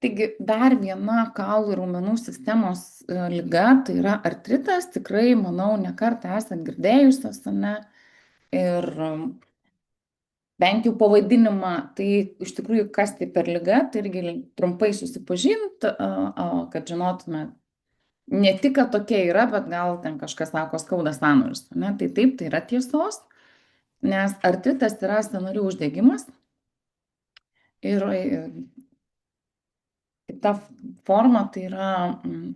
Taigi dar viena kaulų ir raumenų sistemos liga, tai yra artritas, tikrai, manau, ne kartą esat girdėjusios, ane, ir bent jau pavadinimą, tai iš tikrųjų kas tai per liga, tai irgi trumpai susipažint, kad žinotume, ne tik, kad tokia yra, bet gal ten kažkas sako skauda sąnarius, ne, tai taip, tai yra tiesos, nes artritas yra sąnarių uždegimas ir kita forma tai yra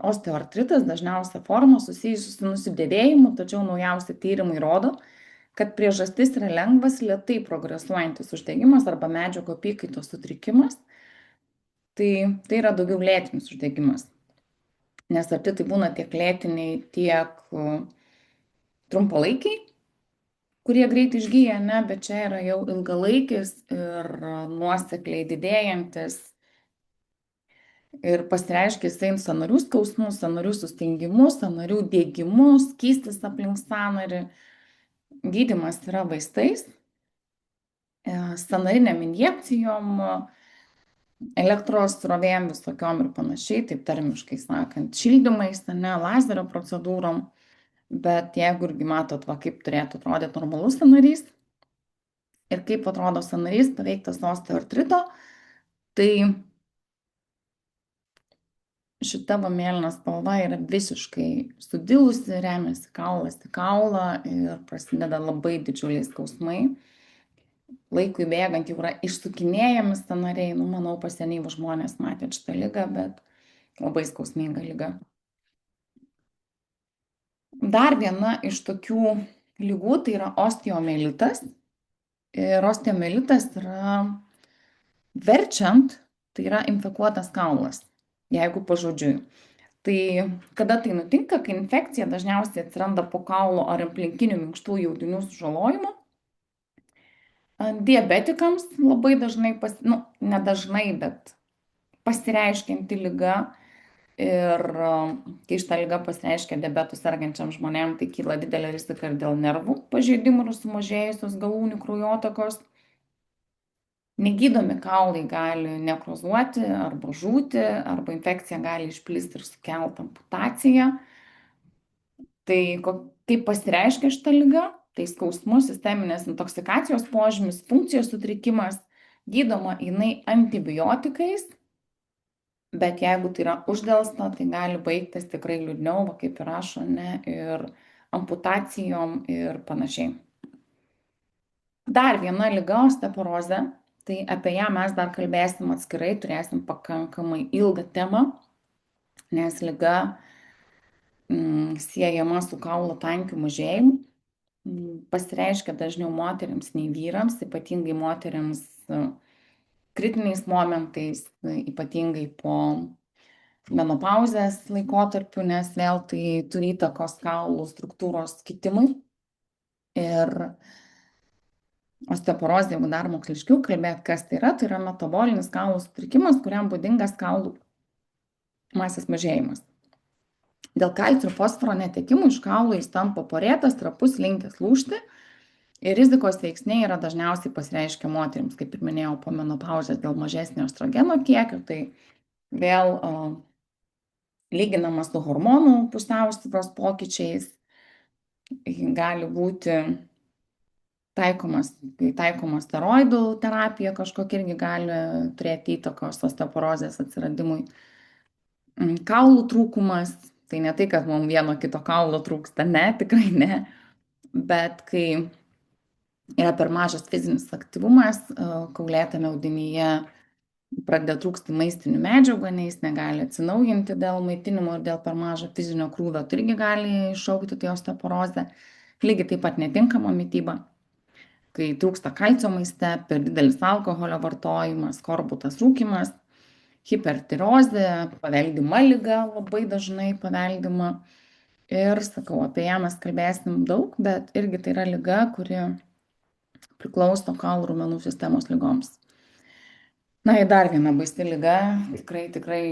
osteoartritas, dažniausia forma susijusi su nusidėvėjimu, tačiau naujausi tyrimai rodo, kad priežastis yra lengvas, lėtai progresuojantis uždegimas arba medžiagų apykaitos sutrikimas. Tai yra daugiau lėtinis uždegimas, nes artritai būna tiek lėtiniai, tiek trumpalaikiai, kurie greitai išgyja, ne, bet čia yra jau ilgalaikis ir nuosekliai didėjantis ir pasireiškia jisai sąnarių skausmų, sąnarių sustingimu, sąnarių diegimu, skystis aplink sąnarį. Gydymas yra vaistais, sąnarinėm injekcijom, elektros srovėm visokiom ir panašiai, taip termiškai sakant, šildymais, ne, lazerio procedūrom. Bet jeigu irgi matot, va, kaip turėtų atrodyti normalus sąnarys ir kaip atrodo sąnarys paveiktas osteoartrito, tai šita va mėlyna spalva yra visiškai sudilusi, remiasi kaulas į kaulą ir prasideda labai didžiuliai skausmai. Laikui bėgant jau yra išsukinėjami sąnariai, nu, manau, pasenyvų žmonės matė šitą ligą, bet labai skausminga liga. Dar viena iš tokių ligų tai yra osteomielitas. Ir osteomielitas yra verčiant, tai yra infekuotas kaulas, jeigu pažodžiui. Tai kada tai nutinka, kai infekcija dažniausiai atsiranda po kaulo ar aplinkinių minkštųjų audinių sužalojimo. Diabetikams labai dažnai, nedažnai, bet pasireiškianti liga. Ir kai šita liga pasireiškia diabetų sergančiam žmonėm, tai kyla didelė rizika ir dėl nervų pažeidimų ir sumažėjusios galūnių kraujotakos. Negydomi kaulai gali nekrozuoti arba žūti, arba infekcija gali išplisti ir sukelti amputaciją. Tai kaip pasireiškia šita liga? Tai skausmų, sisteminės intoksikacijos požymis, funkcijos sutrikimas, gydoma jinai antibiotikais, bet jeigu tai yra uždelsta, tai gali baigtis tikrai liūdniau, kaip ir rašo, ne, ir amputacijom ir panašiai. Dar viena liga - osteoporozė. Tai apie ją mes dar kalbėsim atskirai, turėsim pakankamai ilgą temą, nes liga siejama su kaulo tankių mažėjimu. Pasireiškia dažniau moteriams nei vyrams, ypatingai moteriams kritiniais momentais, ypatingai po menopauzės laikotarpiu, nes vėl tai turi įtakos kaulų struktūros kitimui. Ir osteoporozė, jeigu dar moksliškiau kalbėt, kas tai yra metabolinis kaulų sutrikimas, kuriam būdingas kaulų masės mažėjimas. Dėl kalcio ir fosforo netekimų iš kaulų jis tampa porėtas, trapus, linkęs lūžti ir rizikos veiksniai yra dažniausiai pasireiškia moterims, kaip ir minėjau, po menopauzės dėl mažesnio estrogeno kiekio, tai vėl lyginama su hormonų pusiausvyros pokyčiais, gali būti taikoma steroidų terapija kažkokia irgi gali turėti įtakos osteoporozės atsiradimui. Kaulų trūkumas, tai ne tai, kad mums vieno kito kaulo trūksta, ne, tikrai ne, bet kai yra per mažas fizinis aktyvumas, kaulėtame audinyje pradeda trūkti maistinių medžiagų, nes jis negali atsinaujinti dėl maitinimo ir dėl per mažo fizinio krūvio, tai irgi gali iššaukti tai osteoporozę. Lygiai taip pat netinkama mityba, kai trūksta kalcio maiste, per didelis alkoholio vartojimas, skorbutas rūkymas, hipertirozė, paveldima liga, labai dažnai paveldima. Ir sakau, apie ją mes kalbėsim daug, bet irgi tai yra liga, kuri priklauso kaulų raumenų sistemos ligoms. Na, ir dar viena baisi liga, tikrai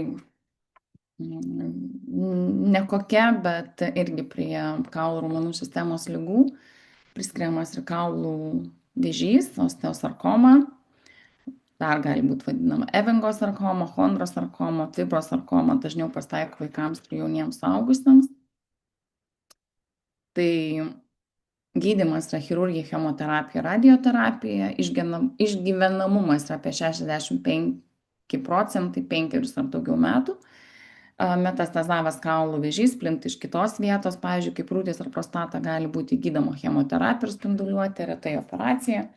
nekokia, bet irgi prie kaulų raumenų sistemos ligų priskiriamas ir kaulų vėžys, osteosarkoma. dar gali būti vadinama Evingo sarkoma, chondrosarkoma, fibrosarkoma, dažniau pasitaiko vaikams ir jauniems suaugusiems. Tai gydymas yra chirurgija, chemoterapija, radioterapija, išgyvenamumas yra apie 65%, 5 ar daugiau metų. Metastazavęs kaulų vėžys plinta iš kitos vietos, pavyzdžiui, kaip krūtis ar prostata, gali būti gydoma chemoterapija ir spinduliuotė, retai operacija.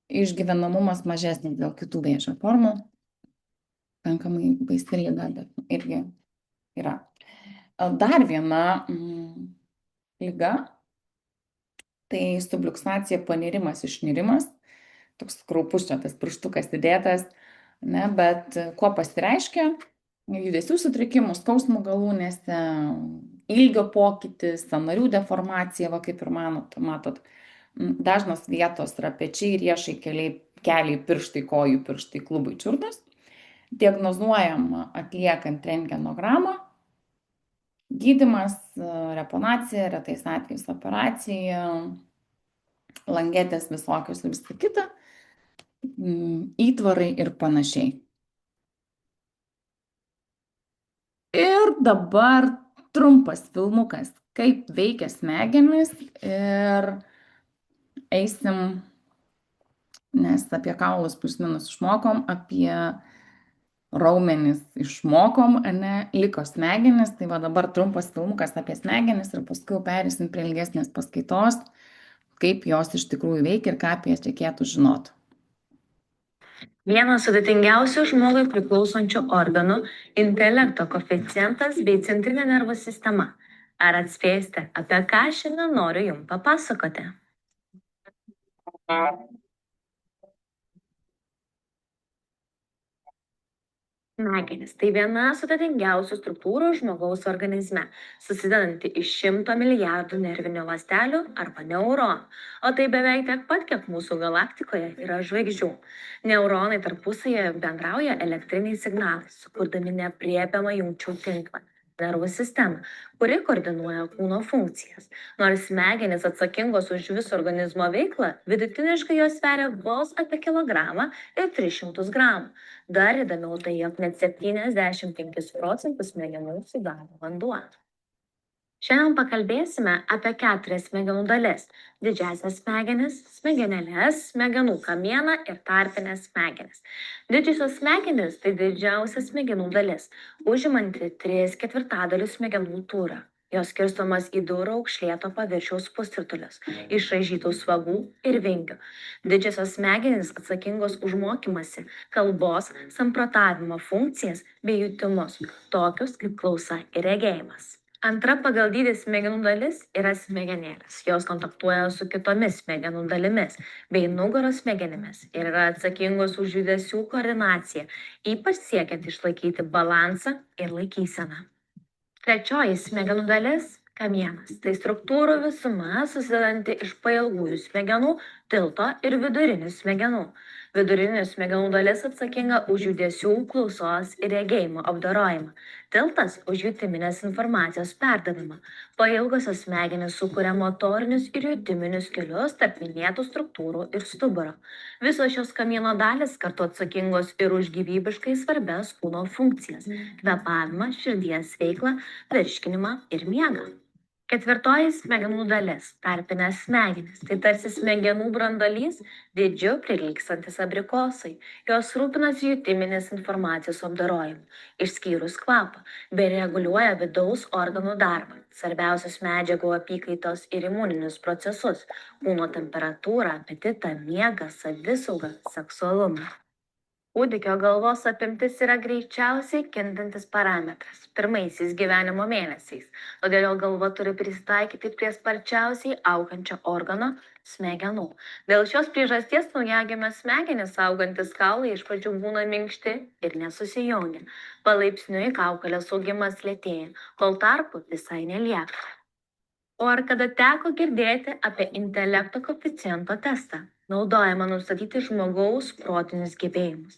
Išgyvenamumas mažesnis dėl kitų vėžio formų. Pakankamai baisi liga, bet irgi yra. Dar viena liga, tai subluxacija, panirimas, išnirimas. Toks kraupus čia tas pirštukas įdėtas, ne, bet kuo pasireiškia? Judesių sutrikimų, skausmų galūnėse, ilgio pokytis, sąnarių deformacija, va kaip ir matot. Dažnos vietos yra pečiai, riešai, keliai, pirštai, kojų pirštai, klubai, čiurnos. Diagnozuojama atliekant rentgenogramą. Gydymas, reponacija, retais atvejais operacija, langetės visokios ir visą kitą, įtvarai ir panašiai. Ir dabar trumpas filmukas, kaip veikia smegenys ir eisim, nes apie kaulus plius minus išmokom, apie raumenis išmokom, ne, liko smegenis, tai va dabar trumpas filmukas apie smegenis ir paskui perėsim prie ilgesnės paskaitos, kaip jos iš tikrųjų veikia ir ką apie jas reikėtų žinoti. Vienas sudėtingiausių žmogui priklausančių organų - intelekto koeficientas bei centrinė nervų sistema. Ar atspėsite, apie ką šiandien noriu jums papasakoti? Smegenys - tai viena sudėtingiausių struktūrų žmogaus organizme, susidedanti iš 100 milijardų nervinių ląstelių arba neuronų. O tai beveik tiek pat, kiek mūsų galaktikoje yra žvaigždžių. Neuronai tarpusavyje bendrauja elektriniais signalais, sukurdami neaprėpiamą jungčių tinklą - nervų sistemą, kuri koordinuoja kūno funkcijas. Nors smegenys atsakingos už viso organizmo veiklą, vidutiniškai jos sveria vos apie kilogramą ir 300 gramų. Dar įdomiau tai, jog net 75% smegenų sudaro vanduo. Šiandien pakalbėsime apie 4 smegenų dalis - didžiąsias smegenis, smegenėles, smegenų kamieną ir tarpines smegenis. Didžiosios smegenys - tai didžiausia smegenų dalis, užimanti 3/4 smegenų tūrio. Jos skirstomas į du raukšlėto paviršiaus pusrutulius - išraižytų svagų ir vingių. Didžiosios smegenys atsakingos už mokymąsi, kalbos, samprotavimo funkcijas bei jutimus, tokius kaip klausa ir regėjimas. Antra pagal dydį smegenų dalis yra smegenėlės. Jos kontaktuoja su kitomis smegenų dalimis bei nugaros smegenimis ir yra atsakingos už judesių koordinaciją, ypač siekiant išlaikyti balansą ir laikyseną. Trečioji smegenų dalis - kamienas. Tai struktūrų visuma susidedanti iš pailgųjų smegenų, tilto ir vidurinių smegenų. Vidurinių smegenų dalis atsakinga už judesių, klausos ir regėjimo apdorojimą. Tiltas už jutiminės informacijos perdavimą. Pailgosios smegenys sukuria motorinius ir jutiminius kelius tarp minėtų struktūrų ir stuburo. Visos šios kamieno dalys kartu atsakingos ir už gyvybiškai svarbias kūno funkcijas - kvėpavimą, širdies veiklą, virškinimą ir miegą. Ketvirtoji smegenų dalis - tarpinės smegenys. Tai tarsi smegenų branduolys, dydžiu prilygstantis abrikosai. Jos rūpinasi jutiminės informacijos apdorojimu, išskyrus kvapą, bei reguliuoja vidaus organų darbą, svarbiausius medžiagų apykaitos ir imuninius procesus - kūno temperatūrą, apetitą, miegą, savisaugą, seksualumą. Kūdikio galvos apimtis yra greičiausiai kintantis parametras pirmaisiais gyvenimo mėnesiais, todėl jo galva turi prisitaikyti prie sparčiausiai augančio organo - smegenų. Dėl šios priežasties naujagimio smegenys augantys kaulai iš pradžių būna minkšti ir nesusijungia. Palaipsniui kaukolės augimas lėtėja, kol tarpų visai nelieka. O ar kada teko girdėti apie intelekto koeficiento testą? naudojama nustatyti žmogaus protinius gebėjimus.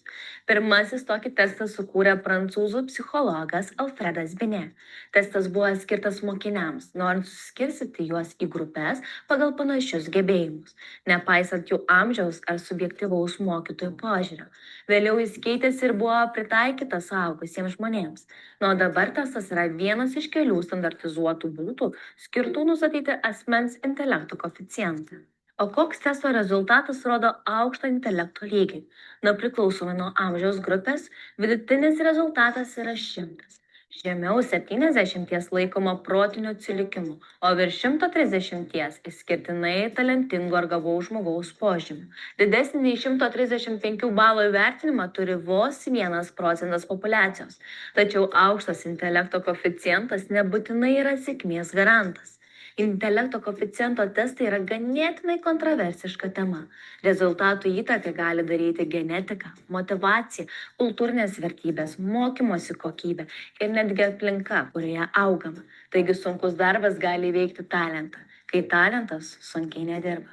Pirmasis tokį testą sukūrė prancūzų psichologas Alfredas Binet. Testas buvo skirtas mokiniams, norint suskirstyti juos į grupės pagal panašius gebėjimus, nepaisant jų amžiaus ar subjektyvaus mokytojų požiūrio. Vėliau jis keitėsi ir buvo pritaikytas suaugusiems žmonėms. Na, o dabar testas yra vienas iš kelių standartizuotų būdų skirtų nustatyti asmens intelekto koeficientą. O koks testo rezultatas rodo aukštą intelekto lygį? Na, priklausomai nuo amžiaus grupės, vidutinis rezultatas yra 100. Žemiau 70 laikoma protiniu atsilikimu, o virš 130 išskirtinai talentingo ar gavaus žmogaus požymių. Didesnį nei 135 balų įvertinimą turi vos 1% populiacijos. Tačiau aukštas intelekto koeficientas nebūtinai yra sėkmės garantas. Intelekto koeficiento testai yra ganėtinai kontroversiška tema. Rezultatų įtaką gali daryti genetika, motyvacija, kultūrinės vertybės, mokymosi kokybė ir netgi aplinka, kurioje augama. Taigi sunkus darbas gali įveikti talentą, kai talentas sunkiai nedirba.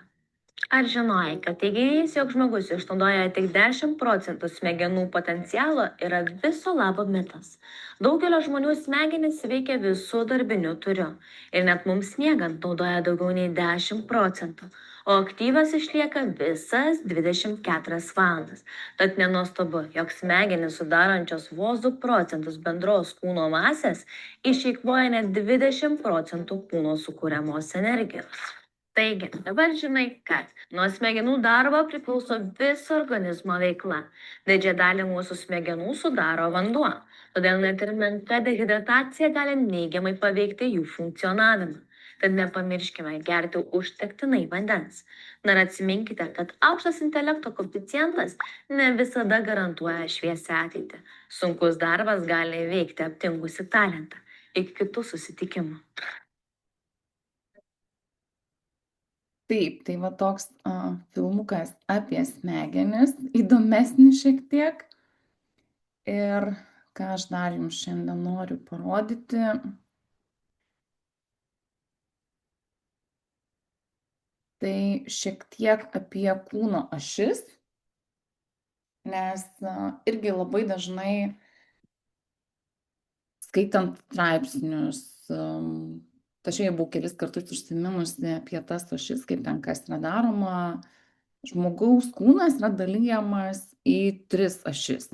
Ar žinojai, kad teiginys, jog žmogus išnaudoja tik 10% smegenų potencialo, yra viso labo mitas? Daugelio žmonių smegenys veikia visų darbiniu turiu ir net mums miegant naudoja daugiau nei 10%, o aktyvios išlieka visas 24 valandas. Tad nenuostabu, jog smegenys sudarančios vos 2 procentus bendros kūno masės išeikvoja net 20% kūno sukūriamos energijos. Taigi, dabar žinai, kad nuo smegenų darbo priklauso visa organizmo veikla. Didžiąją dalį mūsų smegenų sudaro vanduo, todėl net ir menka dehidratacija gali neigiamai paveikti jų funkcionavimą. Tad nepamirškime gerti užtektinai vandens. Na ir atsiminkite, kad aukštas intelekto koeficientas ne visada garantuoja šviesią ateitį. Sunkus darbas gali įveikti aptingusi talentą. Iki kitų susitikimų. Taip, tai va toks filmukas apie smegenis, įdomesnis šiek tiek. Ir ką aš dar jums šiandien noriu parodyti. Tai šiek tiek apie kūno ašis, nes irgi labai dažnai skaitant straipsnius, aš jau buvau kelis kartus užsiminusi apie tas ašis, kaip ten kas yra daroma. Žmogaus kūnas yra dalyjamas į 3 ašis.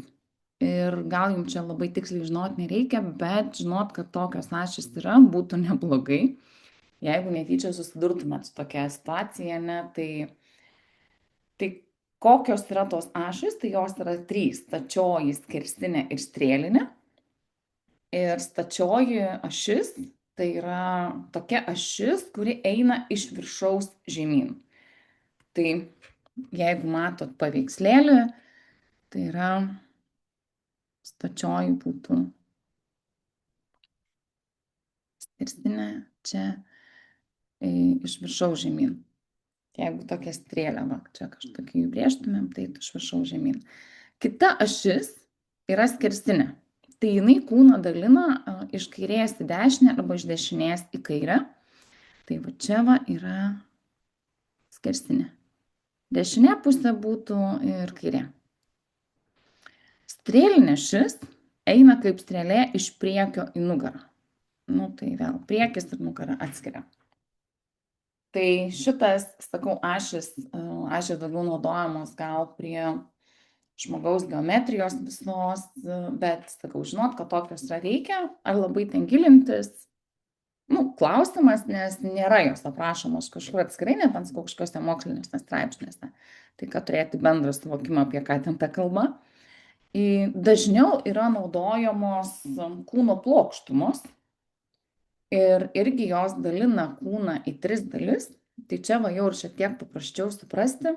Ir gal jums čia labai tiksliai žinot nereikia, bet žinot, kad tokios ašys yra, būtų neblogai. Jeigu netyčia susidurtumėt su tokia situacija, ne, tai kokios yra tos ašys, tai jos yra 3: stačioji, skersinė ir strėlinė. Ir stačioji ašis tai yra tokia ašis, kuri eina iš viršaus žemyn. Tai jeigu matot paveikslėlį, tai yra stačioji būtų skersinė čia iš viršaus žemyn. Jeigu tokia strėlė, va, čia kažkokį įbrėžtumėm, tai iš viršaus žemyn. Kita ašis yra skersinė. Tai jinai kūną dalina iš kairės į dešinę arba iš dešinės į kairę. Tai va čia va yra skersinė. Dešinė pusė būtų ir kairė. Strėlinė ašis eina kaip strėlė iš priekio į nugarą. Nu, tai vėl priekis ir nugara atskiria. Tai šitas, sakau, ašis daugiau naudojamos gal prie žmogaus geometrijos visos, bet, sakau, žinot, kad tokios yra reikia, ar labai ten gilintis, klausimas, nes nėra jos aprašomos kažkur atskirai, net ant kažkokiuose mokslinėse straipsniuose. Tai kad turėti bendrą suvokimą, apie ką ten ta kalba. Dažniau yra naudojamos kūno plokštumos ir irgi jos dalina kūną į 3 dalis. Tai čia va jau ir šiek tiek paprasčiau suprasti.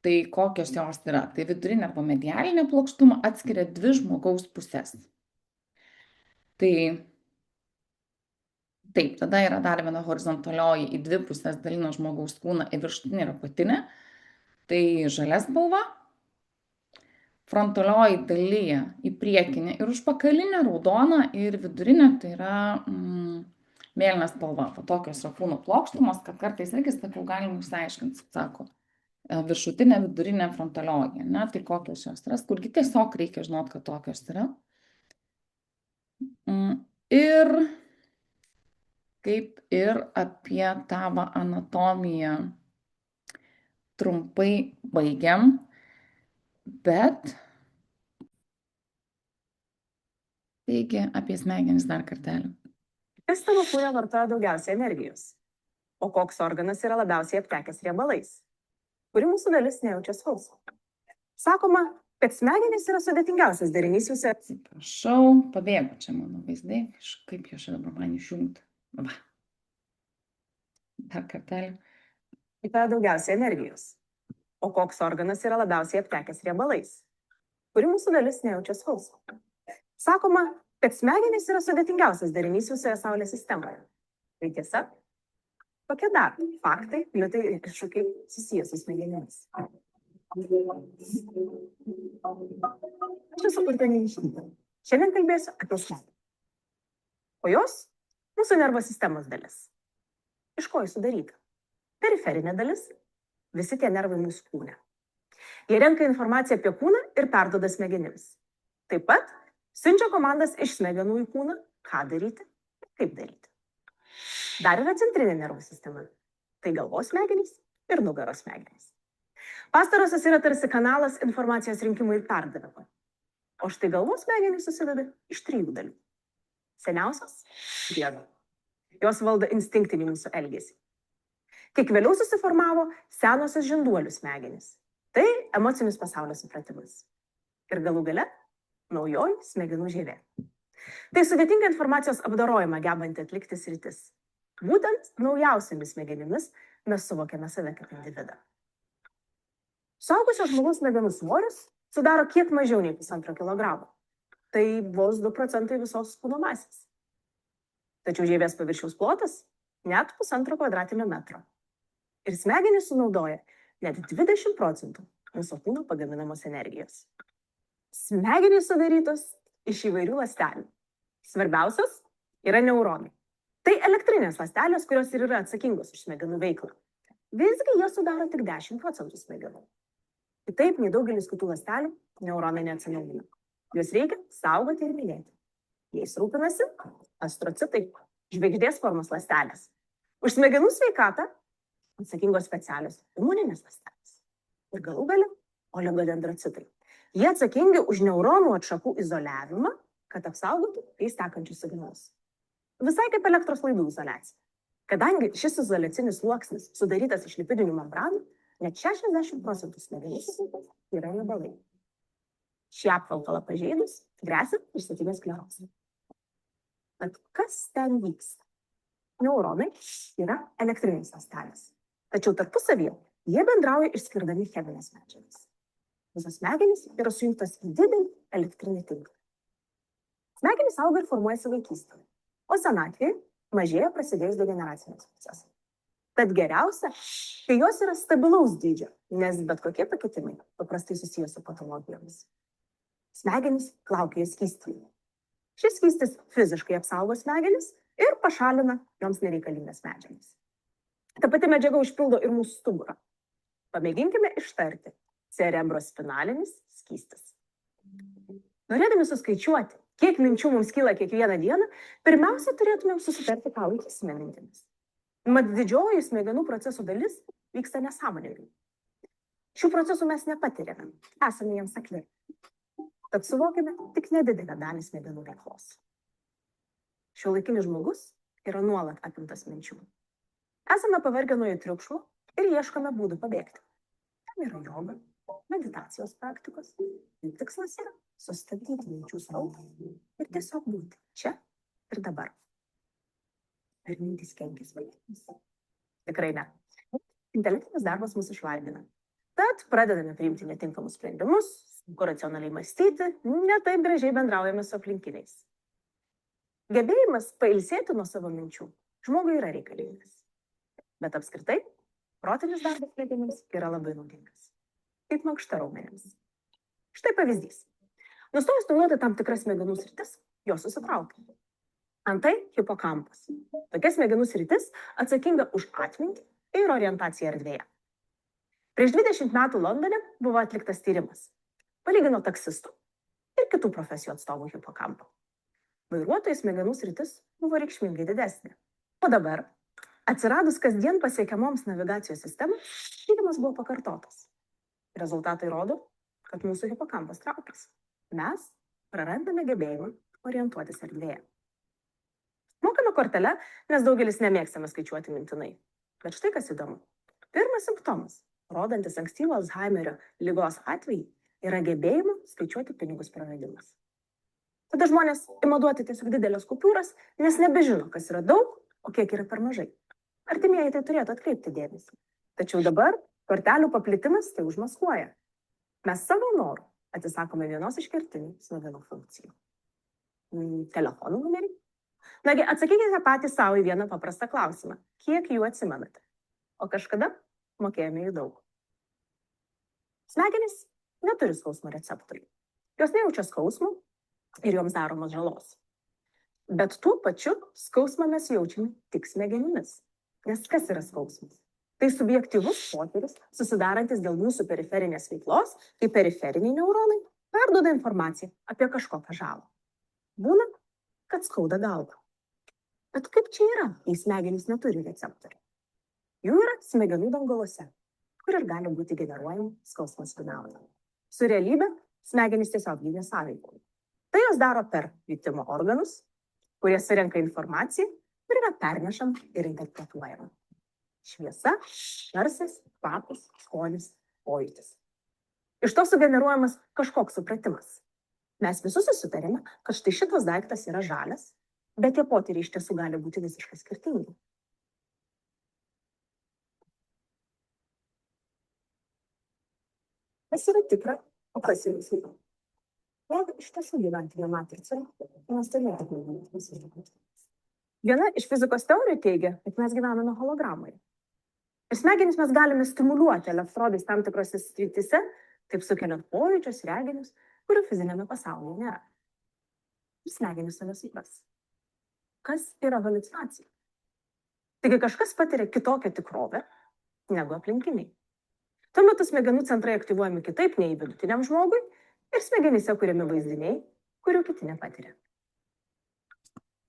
Tai kokios jos yra? Tai vidurinė arba medialinė plokštuma atskiria 2 žmogaus pusės. Tai taip, tada yra dar viena horizontalioji į 2 pusės dalina žmogaus kūną į viršutinę ir apatinę. Tai žalia spalva. Frontalioji dalyja į priekinę ir užpakalinę raudoną ir vidurinę tai yra mėlyna spalva. Va tokios yra kūno plokštumos, kad kartais irgi, sakau, galima išsiaiškinti, sako, viršutinė, vidurinė, frontalioji, ne, tai kokios jos yra, kurgi tiesiog reikia žinot, kad tokios yra. Ir kaip ir apie tavo anatomiją trumpai baigiam, bet taigi apie smegenis dar kartelį. Kas tavo kūne vartoja daugiausiai energijos? O koks organas yra labiausiai aptekęs riebalais? Kuri mūsų dalis nejaučia skausmo? Sakoma, kad smegenys yra sudėtingiausias derinys jūsų. Atsiprašau, pabėgo čia mano vaizdai, kaip jo čia dabar man išjungti. Va. Dar kartelį. Vartoja daugiausiai energijos. O koks organas yra labiausiai aptekęs riebalais? Kuri mūsų dalis nejaučia skausmo? Sakoma, kad smegenys yra sudėtingiausias derinys visoje Saulės sistemoje. Tai tiesa? Kokie dar faktai, mitai ir iššūkiai susijęs su smegenimis? Aš esu Urtė Neniškytė. Šiandien kalbėsiu apie smegenis. O jos – mūsų nervo sistemos dalis. Iš ko jis sudaryta? Periferinė dalis – visi tie nervai mūsų kūne. Jie renka informaciją apie kūną ir perduoda smegenims. Taip pat siunčia komandas iš smegenų į kūną, ką daryti ir kaip daryti. Dar yra centrinė nervų sistema. Tai galvos smegenys ir nugaros smegenys. Pastarosios yra tarsi kanalas informacijos rinkimui ir perdavimui. O štai galvos smegenys susideda iš 3 dalių. Seniausios – diena. Jos valdo instinktinį mūsų elgesį. Kiek vėliau susiformavo senosios žinduolių smegenys. Tai emocinis pasaulio supratimas. Ir galų gale naujoji smegenų žievė. Tai sudėtinga informacijos apdorojimą gebanti atlikti sritis. Būtent naujausiamis smegenimis mes suvokiame save kaip individą. Suaugusio žmogaus smegenų svoris sudaro kiek mažiau nei 1,5 kilogramo. Tai vos 2% visos kūno masės. Tačiau žievės paviršiaus plotas net 1,5 kvadratinio metro. Ir smegenys sunaudoja net 20% mūsų kūno pagaminamos energijos. Smegenys sudarytos iš įvairių ląstelių. Svarbiausios yra neuronai. Tai elektrinės ląstelės, kurios ir yra atsakingos už smegenų veiklą. Visgi jie sudaro tik 10% smegenų. Kitaip nei daugelis kitų ląstelių, neuronai neatsinaujina. Juos reikia saugoti ir mylėti. Jais rūpinasi astrocitai, žvaigždės formos ląstelės. Už smegenų sveikatą atsakingos specialios imuninės ląstelės. Ir galų gale oligodendrocitai. Jie atsakingi už neuronų atšakų izoliavimą, kad apsaugotų jais tekančius signalus. Visai kaip elektros laidų izoliacija. Kadangi šis izoliacinis sluoksnis sudarytas iš lipidinių membranų, net 60% smegenų yra riebalai. Šį apvalkalą pažeidus gresia išsėtinė sklerozė. Tad kas ten vyksta? Neuronai yra elektrinės ląstelės. Tačiau tarpusavyje jie bendrauja išskirdami cheminės medžiagas. Visos smegenys yra sujungtos į didelį elektrinį tinklą. Smegenys auga ir formuojasi vaikystėje, o senatvėje mažėja prasidėjus degeneracijos procesai. Tad geriausia, kai jos yra stabilaus dydžio, nes bet kokie pakitimai paprastai susijęs su patologijomis. Smegenys plaukioja skystyje. Šis skystis fiziškai apsaugo smegenis ir pašalina joms nereikalingas medžiagas. Ta pati medžiaga užpildo ir mūsų stuburą. Pamėginkime ištarti cerebrospinalinis skystis. Norėdami suskaičiuoti, kiek minčių mums kyla kiekvieną dieną, pirmiausia turėtumėm susitarti, ką laikysime mintimis. Mat didžioji smegenų procesų dalis vyksta nesąmoningai. Šių procesų mes nepatiriame, esame jiems akli. Tad suvokime tik nedidelę dalį smegenų veiklos. Šiuolaikinis žmogus yra nuolat apimtas minčių. Esame pavargę nuo jų triukšmo ir ieškome būdų pabėgti. Tam yra joga, meditacijos praktikos. Jų tikslas yra sustabdyti minčių srautą ir tiesiog būti čia ir dabar. Ar mintys kenkia smegenims? Tikrai ne. Intelektinis darbas mus išvargina. Tad pradedame priimti netinkamus sprendimus, sunku racionaliai mąstyti, ne taip gražiai bendraujame su aplinkiniais. Gebėjimas pailsėti nuo savo minčių žmogui yra reikalingas. Bet apskritai, protinis darbas smegenims yra labai naudingas. Kaip mankšta raumenims. Štai pavyzdys. Nustojus naudoti tam tikras smegenų sritis, jos susitraukia. Antai hipokampas. Tokia smegenų sritis atsakinga už atmintį ir orientaciją erdvėje. Prieš 20 metų Londone buvo atliktas tyrimas. Palygino taksistų ir kitų profesijų atstovų hipokampą. Vairuotojų smegenų sritis buvo reikšmingai didesnė. O dabar, atsiradus kasdien pasiekiamoms navigacijos sistemoms, tyrimas buvo pakartotas. Rezultatai rodo, kad mūsų hipokampas traukiasi. Mes prarandame gebėjimą orientuotis erdvėje. Mokame kortelę, nes daugelis nemėgstame skaičiuoti mintinai. Bet štai kas įdomu. Pirmas simptomas, rodantis ankstyvo Alzheimerio ligos atvejį, yra gebėjimo skaičiuoti pinigus praradimas. Tada žmonės ima duoti tiesiog didelės kupiūras, nes nebežino, kas yra daug, o kiek yra per mažai. Artimieji tai turėtų atkreipti dėmesį. Tačiau dabar kortelių paplitimas tai užmaskuoja. Mes savo norų atsisakome vienos iš kertinių smegenų funkcijų. Telefonų numerį. Nagi, atsakykite patys savo į vieną paprastą klausimą. Kiek jų atsimenate? O kažkada mokėjome jų daug. Smegenys neturi skausmo receptorių. Jos nejaučia skausmo ir joms daromos žalos. Bet tuo pačiu skausmą mes jaučiame tik smegenimis. Nes kas yra skausmas? Tai subjektyvus potyris, susidarantis dėl mūsų periferinės veiklos, kai periferiniai neuronai perduoda informaciją apie kažkokią žalą. Būna, kad skauda galvą. Bet kaip čia yra, jei smegenys neturi receptorių? Jų yra smegenų dangaluose, kur ir gali būti generuojami skausmo signalai. Su realybe smegenys tiesiog jų nesąveikauja. Tai jos daro per jutimo organus, kurie surenka informaciją ir yra pernešama ir interpretuojama. Šviesa, garsas, kvapas, skonis, pojūtis. Iš to sugeneruojamas kažkoks supratimas. Mes visi susitarėme, kad štai šitas daiktas yra žalias, bet tie potyriai iš tiesų gali būti visiškai skirtingi. Kas yra tikra, o kas yra tikra? Jeigu iš tiesų gyventume matricoje, mes turėtume visiškai. Viena iš fizikos teorijų teigia, kad mes gyvename hologramoje. Ir smegenis mes galime stimuliuoti elektrodais tam tikrose srityse, taip sukeliant pojūčius, reginius, kurių fizinėme pasaulyje nėra. Ir smegenis to nesupras. Kas yra haliucinacija? Taigi kažkas patiria kitokią tikrovę negu aplinkiniai. Tuo metu smegenų centrai aktyvuojami kitaip nei vidutiniam žmogui ir smegenyse kuriami vaizdiniai, kurių kiti nepatiria.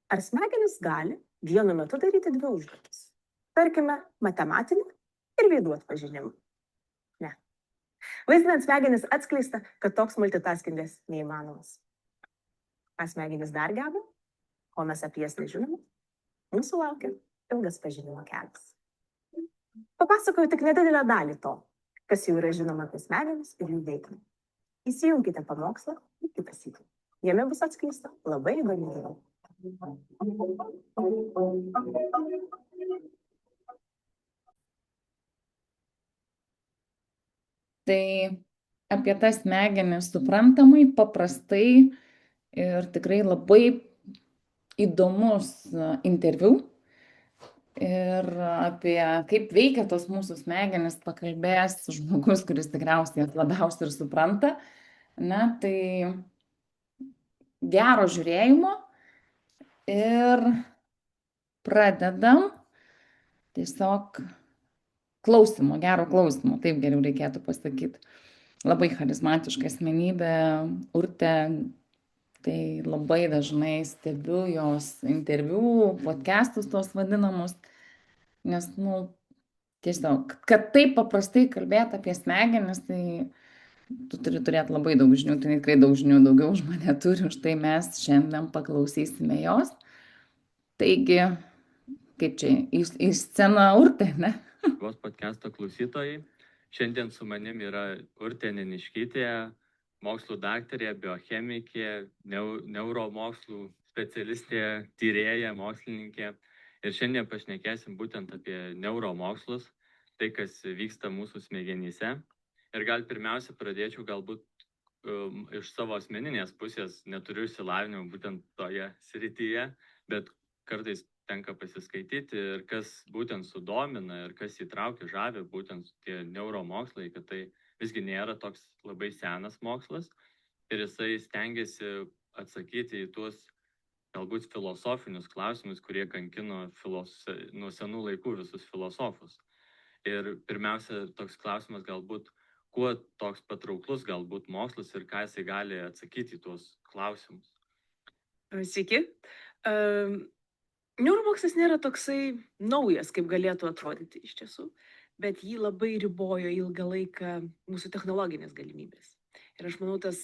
Ar smegenys gali vienu metu daryti dvi užduotis? Tarkime, matematinį ir veidų atpažinimą. Ne. Vaizdinant smegenis atskleista, kad toks multitaskingas neįmanomas. Ką smegenys dar geba? Ko mes apie jas nežinome? Mūsų laukia ilgas pažinimo kelias. Papasakoju tik nedidelę dalį to, kas jau yra žinoma apie smegenis ir jų veiklą. Įsijunkite pamokslą ir kitą sykį. Jame bus atskleista labai įdomi. Tai apie tas smegenis suprantamai, paprastai ir tikrai labai įdomus interviu. Ir apie kaip veikia tos mūsų smegenis pakalbės žmogus, kuris tikriausiai jas labiausiai ir supranta. Na, tai gero žiūrėjimo ir pradedam tiesiog klausimo, gero klausimo, taip geriau reikėtų pasakyti. Labai charizmatiška asmenybė, Urtė, tai labai dažnai stebiu jos interviu, podcastus tos vadinamus, nes, tiesiog, kad taip paprastai kalbėti apie smegenis, tai tu turi turėti labai daug žinių, tai tikrai daug žinių, daugiau už mane turi, už tai mes šiandien paklausysime jos. Taigi, kaip čia, į sceną Urtė, ne? Vos podcast'o klausytojai. Šiandien su manim yra Urtė Neniškytė, mokslų daktarė, biochemikė, neuromokslų specialistė, tyrėja, mokslininkė. Ir šiandien pašnekėsim būtent apie neuromokslus, tai kas vyksta mūsų smegenyse. Ir gal pirmiausia pradėčiau galbūt iš savo asmeninės pusės, neturiu išsilavinimo būtent toje srityje, bet kartais tenka pasiskaityti ir kas būtent sudomina ir kas įtraukia žavi būtent tie neuromokslai, kad tai visgi nėra toks labai senas mokslas ir jisai stengiasi atsakyti į tuos galbūt filosofinius klausimus, kurie kankino nuo senų laikų visus filosofus. Ir pirmiausia, toks klausimas galbūt, kuo toks patrauklus galbūt mokslas ir ką jisai gali atsakyti į tuos klausimus. Sveiki. Neuromokslas nėra toksai naujas, kaip galėtų atrodyti iš tiesų, bet jį labai ribojo ilgą laiką mūsų technologinės galimybės. Ir aš manau, tas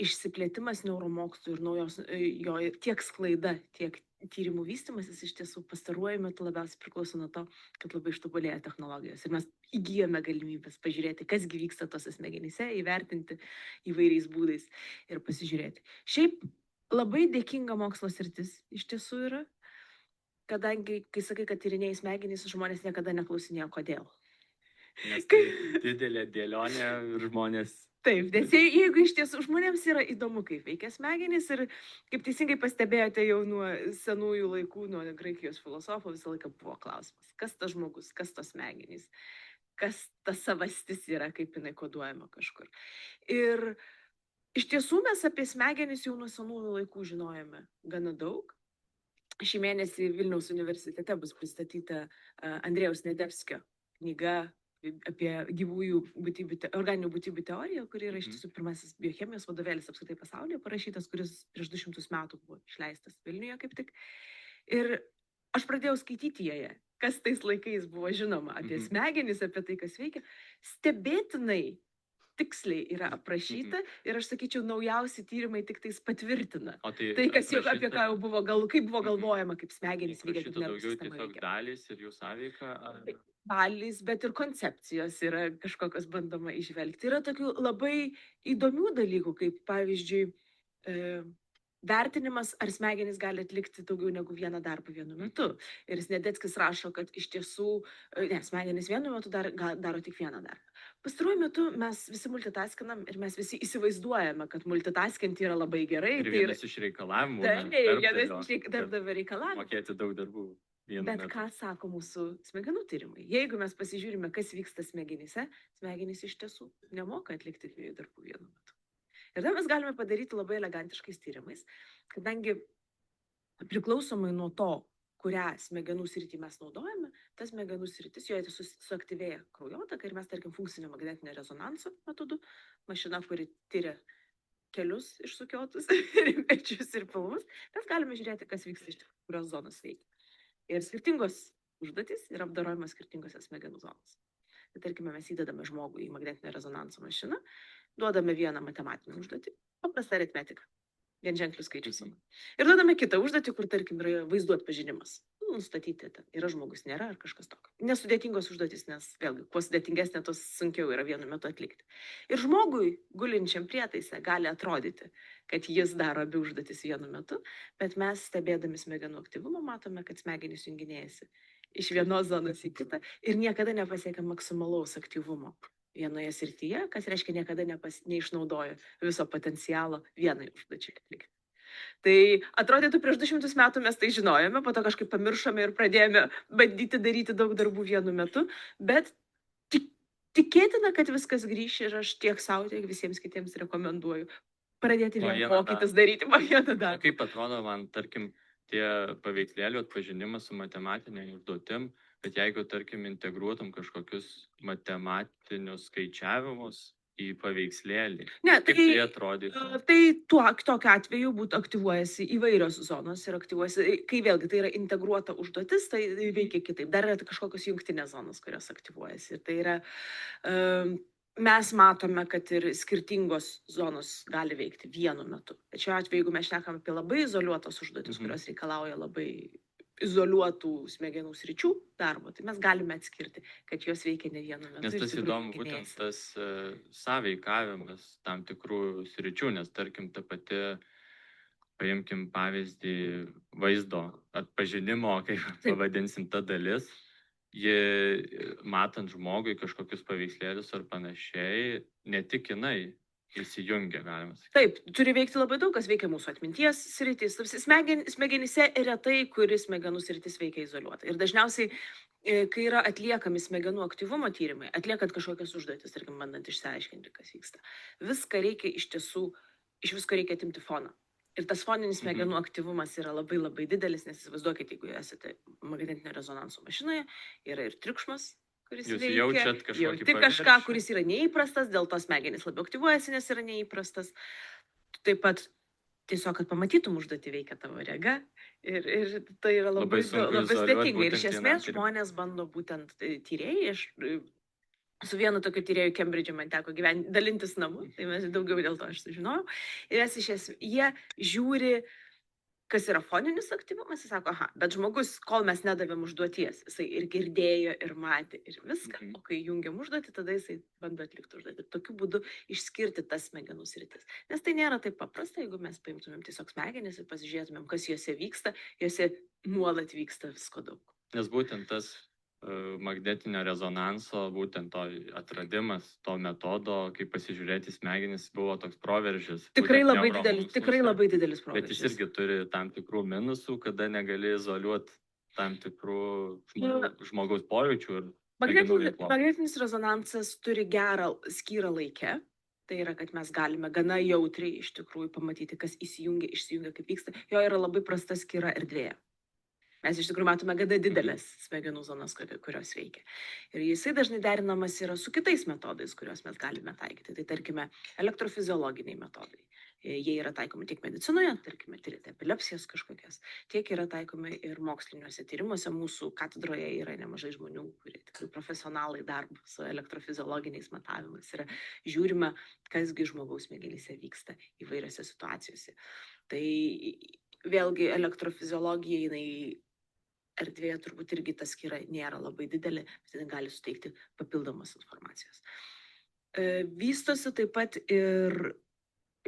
išsiplėtimas neuromokslų ir naujos jo tiek sklaida, tiek tyrimų vystymasis iš tiesų pastaruoju metu labiausiai priklauso nuo to, kad labai ištobulėja technologijos. Ir mes įgyjame galimybės pažiūrėti, kas gi vyksta tose smegenyse, įvertinti įvairiais būdais ir pasižiūrėti. Šiaip labai dėkinga mokslo sritis iš tiesų yra, kadangi, kai sakai, kad tyrinėjai smegenys, žmonės niekada neklausinėjo, kodėl. Nes tai didelė dėlionė ir žmonės... Taip, nes jeigu iš tiesų žmonėms yra įdomu, kaip veikia smegenys ir kaip teisingai pastebėjote jau nuo senųjų laikų, nuo graikijos filosofų visą laiką buvo klausimas, kas tas žmogus, kas tos smegenys, kas ta savastis yra, kaip jinai koduojama kažkur. Ir iš tiesų mes apie smegenis jau nuo senųjų laikų žinojame gana daug. Šį mėnesį Vilniaus universitete bus pristatyta Andrėjaus Nedevskio knyga apie organinių būtybių teoriją, kuri yra iš tiesų pirmasis biochemijos vadovėlis apskritai pasaulyje parašytas, kuris prieš 200 metų buvo išleistas Vilniuje kaip tik. Ir aš pradėjau skaityti joje, kas tais laikais buvo žinoma apie smegenis, apie tai, kas veikia. Stebėtinai tiksliai yra aprašyta ir aš sakyčiau, naujausi tyrimai tik tais patvirtina. Tai kas jau apie ką jau buvo, kaip buvo galvojama, kaip smegenys veikia, kaip nervų sistema veikia. Tiesiog dalys ir jų sąveika? Dalys, bet ir koncepcijos yra kažkokios bandoma išvelgti. Yra tokių labai įdomių dalykų, kaip pavyzdžiui, vertinimas, ar smegenys gali atlikti daugiau negu vieną darbą vienu metu. Ir Snedeckis rašo, kad iš tiesų, smegenys vienu metu daro tik vieną darbą. Pastaruoju metu mes visi multitaskinam ir mes visi įsivaizduojame, kad multitaskinti yra labai gerai. Ir vienas iš reikalavimų. Darbdavio reikalavimų. Mokėti daug darbų. Bet ką sako mūsų smegenų tyrimai? Jeigu mes pasižiūrime, kas vyksta smegenyse, smegenys iš tiesų nemoka atlikti dviejų darbų vienu metu. Ir tai mes galime padaryti labai elegantiškais tyrimais, kadangi priklausomai nuo to, kurią smegenų sritį mes naudojame, tas smegenų sritis joje suaktyvėja kraujotaka ir mes, tarkim, funkcinio magnetinio rezonanso metodu, mašina, kuri tyria kelius išsukiotus ir pečius ir pilvus, mes galime žiūrėti, kas vyksta iš tikrųjų, kurios zonos veikia. Ir skirtingos užduotys yra apdorojamos skirtingose smegenų zonose. Tai tarkime, mes įdedame žmogų į magnetinio rezonanso mašiną, duodame vieną matematinę užduotį, paprastą aritmetiką, vienženklių skaičių sumą. Ir duodame kitą užduotį, kur, tarkim, yra vaizdų atpažinimas. Nustatyti, yra žmogus, nėra ar kažkas tokio. Nesudėtingos užduotys, nes vėlgi, kuo sudėtingesnė, tos sunkiau yra vienu metu atlikti. Ir žmogui, gulinčiam prietaise, gali atrodyti, kad jis daro abi užduotys vienu metu, bet mes, stebėdami smegenų aktyvumą, matome, kad smegenys junginėjasi iš vienos zonos į kitą ir niekada nepasiekia maksimalaus aktyvumo vienoje srityje, kas reiškia niekada neišnaudoja viso potencialo vienai užduočiai atlikti. Tai atrodytų, prieš 200 metų mes tai žinojome, po to kažkaip pamiršome ir pradėjome bandyti daryti daug darbų vienu metu, bet tikėtina, kad viskas grįš ir aš tiek savo, tiek visiems kitiems rekomenduoju pradėti mokytis daryti vieną darbą. Kaip atrodo man, tarkim, tie paveikslėlių atpažinimas su matematinė užduotim, bet jeigu, tarkim, integruotum kažkokius matematinius skaičiavimus į paveikslėlį, kaip tai atrodytų? Tai tokiu atveju būtų aktyvuojasi įvairios zonos ir aktyvuojasi, kai vėlgi tai yra integruota užduotis, tai veikia kitaip. Dar yra kažkokios jungtinės zonos, kurios aktyvuojasi. Ir tai yra... Mes matome, kad ir skirtingos zonos gali veikti vienu metu. Bet šiuo atveju, jeigu mes šnekam apie labai izoliuotas užduotis, kurios reikalauja labai izoliuotų smegenų sričių darbo, tai mes galime atskirti, kad jos veikia ne vienu metu. Nes tas įdomu, būtent tas sąveikavimas tam tikrų sričių, nes tarkim ta pati, paimkim pavyzdį vaizdo atpažinimo, kaip pavadinsim ta dalis, matant žmogui kažkokius paveikslėlius ar panašiai, ne tik jinai įsijungia, galima sakyti. Taip, turi veikti labai daug, kas veikia mūsų atminties sritis. Smegenyse retai, kuris smegenų sritis veikia izoliuotai. Ir dažniausiai, kai yra atliekami smegenų aktyvumo tyrimai, atliekant kažkokias užduotis, tarkim, bandant išsiaiškinti, kas vyksta, viską reikia iš tiesų, iš visko reikia atimti foną. Ir tas foninis smegenų aktyvumas yra labai labai didelis, nes įsivaizduokite, jeigu esate magnetinio rezonanso mašinoje, yra ir triukšmas, kuris Jūs veikia, jaučiat kažkokį jauti kažką, paviršių. kuris yra neįprastas, dėl to smegenys labiau aktyvuojasi, nes yra neįprastas. Taip pat tiesiog, kad pamatytum užduotį, veikia tavo rega. Ir tai yra Labai labai, sunku labai izoliuot sudėtinga. Ir iš būtent esmės vienam tyrimui. žmonės bando būtent tyrėjai. Su vienu tokiu tyrėju Kembridže man teko dalintis namu, tai mes daugiau dėl to aš sužinojau. Ir jie žiūri, kas yra foninis aktyvumas, jis sako, aha, bet žmogus, kol mes nedavėm užduoties, jisai ir girdėjo, ir matė, ir viską, o kai jungiam užduotį, tada jisai bando atlikti užduotį. Tokiu būdu išskirti tas smegenų sritis. Nes tai nėra taip paprasta, jeigu mes paimtumėm tiesiog smegenis ir pasižiūrėtumėm, kas juose vyksta, juose nuolat vyksta visko daug. Nes būtent tas magnetinio rezonanso, būtent to atradimas, to metodo, kaip pasižiūrėti smegenis, buvo toks proveržis. Tikrai būtent labai didelis, tikrai neuromoksluose. labai didelis Bet jis proveržis. irgi turi tam tikrų minusų, kada negali izoliuoti tam tikrų žmogaus pojūčių ir smegenų veiklos. Magnetinis rezonansas turi gerą skyrą laike. Tai yra, kad mes galime gana jautriai iš tikrųjų pamatyti, kas įsijungia, išsijungia, kaip vyksta. Jo yra labai prasta skyra erdvėje. Mes iš tikrųjų matome gana didelės smegenų zonas, kurios veikia. Ir jisai dažnai derinamas yra su kitais metodais, kuriuos mes galime taikyti. Tai tarkime, elektrofiziologiniai metodai. Jie yra taikomi tiek medicinoje, tarkime, tyrėte epilepsijas kažkokias, tiek yra taikomi ir moksliniuose tyrimuose. Mūsų katedroje yra nemažai žmonių, kurie tikrai profesionalai darbo su elektrofiziologiniais matavimais. Yra žiūrima, kasgi žmogaus smegenyse vyksta įvairiose situacijose. Tai vėlgi elektrofiziologija, jinai erdvėje turbūt irgi ta skyra nėra labai didelė, bet jinai gali suteikti papildomos informacijos. Vystosi taip pat ir